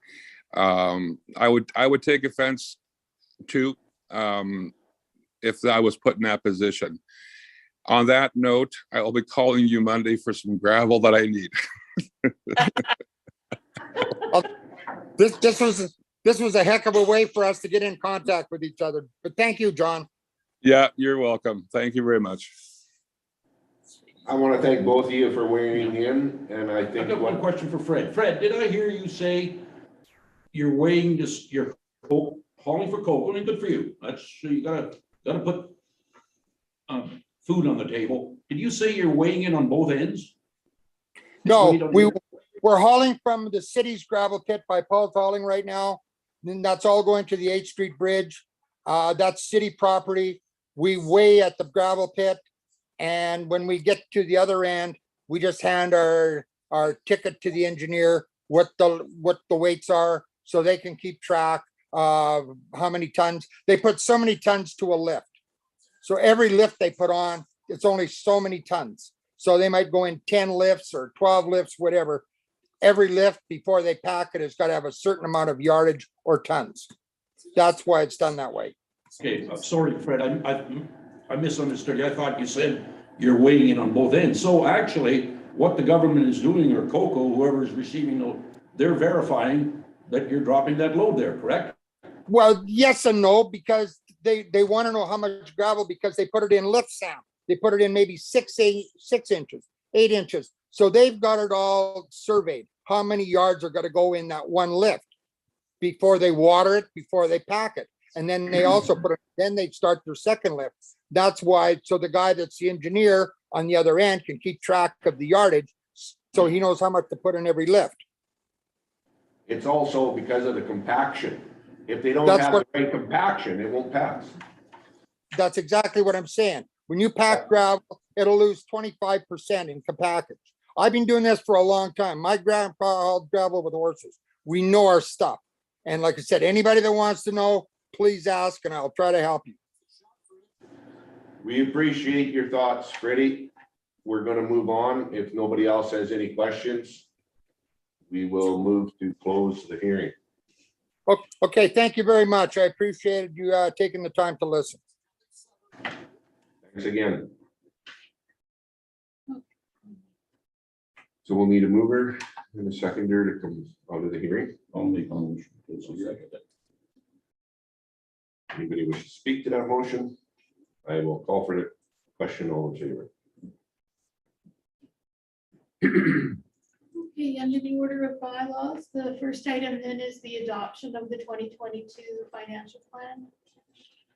I would take offense to if I was put in that position. On that note, I'll be calling you Monday for some gravel that I need. This was a heck of a way for us to get in contact with each other, but thank you, John. Yeah, you're welcome. Thank you very much. I want to thank both of you for weighing in, and I I've think got one question for Fred. Fred, did I hear you say you're weighing this, you're hauling for coal? I mean, good for you. That's, you gotta put food on the table. Did you say you're weighing in on both ends? No, we're hauling from the city's gravel pit by Paul's Hauling right now. And that's all going to the 8th Street Bridge. That's city property. We weigh at the gravel pit. And when we get to the other end, we just hand our ticket to the engineer, what the weights are, so they can keep track of how many tons. They put so many tons to a lift. So every lift they put on, it's only so many tons. So they might go in 10 lifts or 12 lifts, whatever. Every lift before they pack it has got to have a certain amount of yardage or tons. That's why it's done that way. Okay, sorry, Fred, I misunderstood you. I thought you said you're weighing in on both ends. So actually, what the government is doing, or COCO, whoever is receiving, they're verifying that you're dropping that load there, correct? Well, yes and no, because they want to know how much gravel, because they put it in lift sand. They put it in maybe 6 inches, 8 inches. So they've got it all surveyed, how many yards are going to go in that one lift before they water it, before they pack it. And then they also put it, then they start their second lift. That's why, so the guy that's the engineer on the other end can keep track of the yardage, so he knows how much to put in every lift. it's also because of the compaction. If they don't That's have what- the right compaction, it won't pass. That's exactly what I'm saying. When you pack gravel, it'll lose 25% in compaction. I've been doing this for a long time. My grandpa hauled gravel with horses. We know our stuff. And like I said, anybody that wants to know, please ask and I'll try to help you. We appreciate your thoughts, Freddie. We're gonna move on. If nobody else has any questions, we will move to close the hearing. Okay, thank you very much. I appreciated you taking the time to listen. Thanks again. So we'll need a mover and a seconder to come out of the hearing. I'll make a motion. Anybody wish to speak to that motion? I will call for the question. All in favor? Okay, under the order of bylaws, the first item then is the adoption of the 2022 financial plan.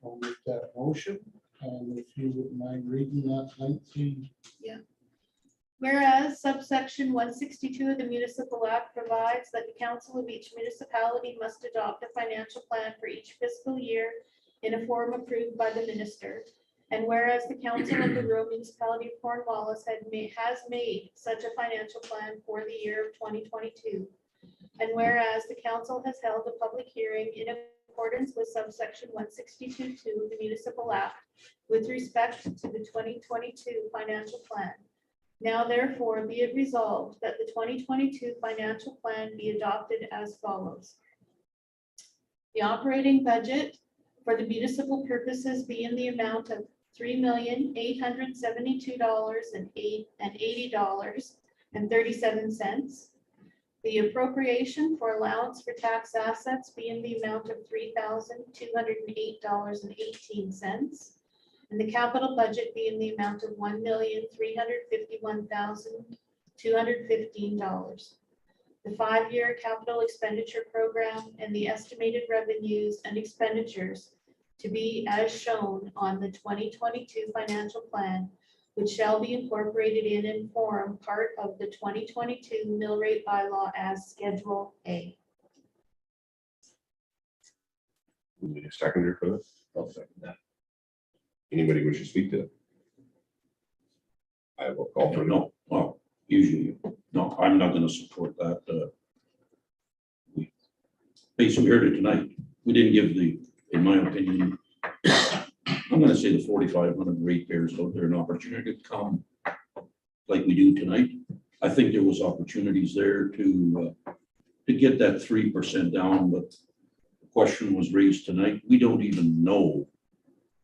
I'll make that motion, and if you wouldn't mind reading that lengthy. Whereas subsection 162 of the Municipal Act provides that the council of each municipality must adopt a financial plan for each fiscal year in a form approved by the minister. And whereas the council of the rural municipality of Cornwallis has made such a financial plan for the year of 2022. And whereas the council has held a public hearing in accordance with subsection 162(2) of the Municipal Act with respect to the 2022 financial plan. Now therefore be it resolved that the 2022 financial plan be adopted as follows. The operating budget for the municipal purposes be in the amount of $3,872.80.37. The appropriation for allowance for tax assets be in the amount of $3,208.18. And the capital budget be in the amount of $1,351,215. The 5-year capital expenditure program and the estimated revenues and expenditures to be as shown on the 2022 financial plan, which shall be incorporated in and form part of the 2022 mill rate bylaw as Schedule A. We need a seconder for this. I'll second that. Anybody wish to speak to it? I will call for no. No, well, usually, no, I'm not gonna support that. We basically heard it tonight. we didn't give the, in my opinion, I'm gonna say the 4,500 ratepayers out there an opportunity to come like we do tonight. I think there was opportunities there to get that 3% down, but the question was raised tonight. We don't even know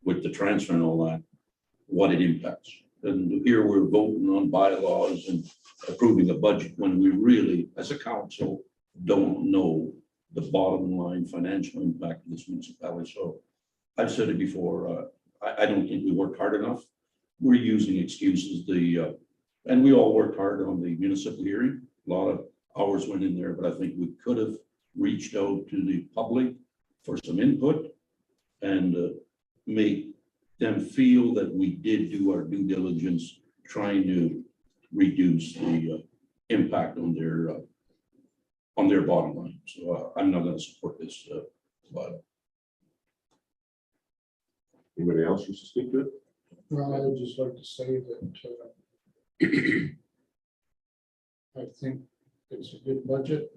with the transfer and all that, what it impacts. And here we're voting on bylaws and approving a budget when we really, as a council, don't know the bottom line financial impact of this municipality. So I've said it before, I don't think we worked hard enough. We're using excuses, and we all worked hard on the municipal hearing. A lot of hours went in there, but I think we could have reached out to the public for some input and make them feel that we did do our due diligence, trying to reduce the impact on their bottom line. So I'm not going to support this, but Anybody else wants to speak to it? Well, I would just like to say that I think it's a good budget.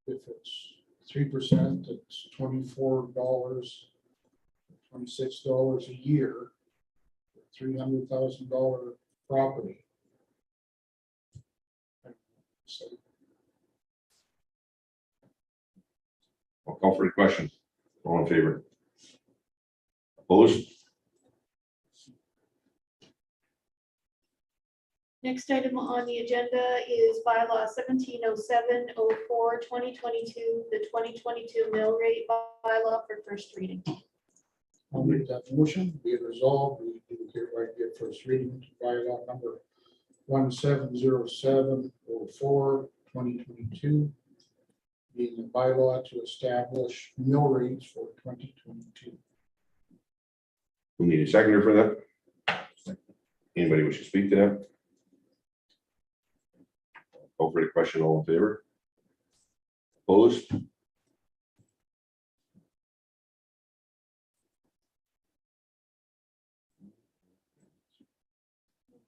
If it's 3%, it's $24, $26 a year, $300,000 property. So I'll call for the question. All in favor? Opposed? Next item on the agenda is bylaw 170704 2022, the 2022 mill rate bylaw for first reading. I'll make that motion. Be it resolved, we do hereby give first reading to bylaw number 170704 2022, being a bylaw to establish mill rates for 2022. We need a seconder for that. Anybody wish to speak to that? Call for the question. All in favor? Opposed?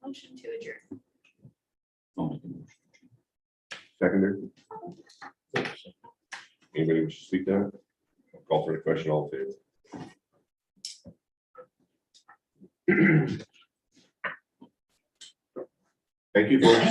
Motion to adjourn. I'll make a motion. Seconder? Anybody wish to speak to that? I'll call for the question. All in favor? Thank you, folks.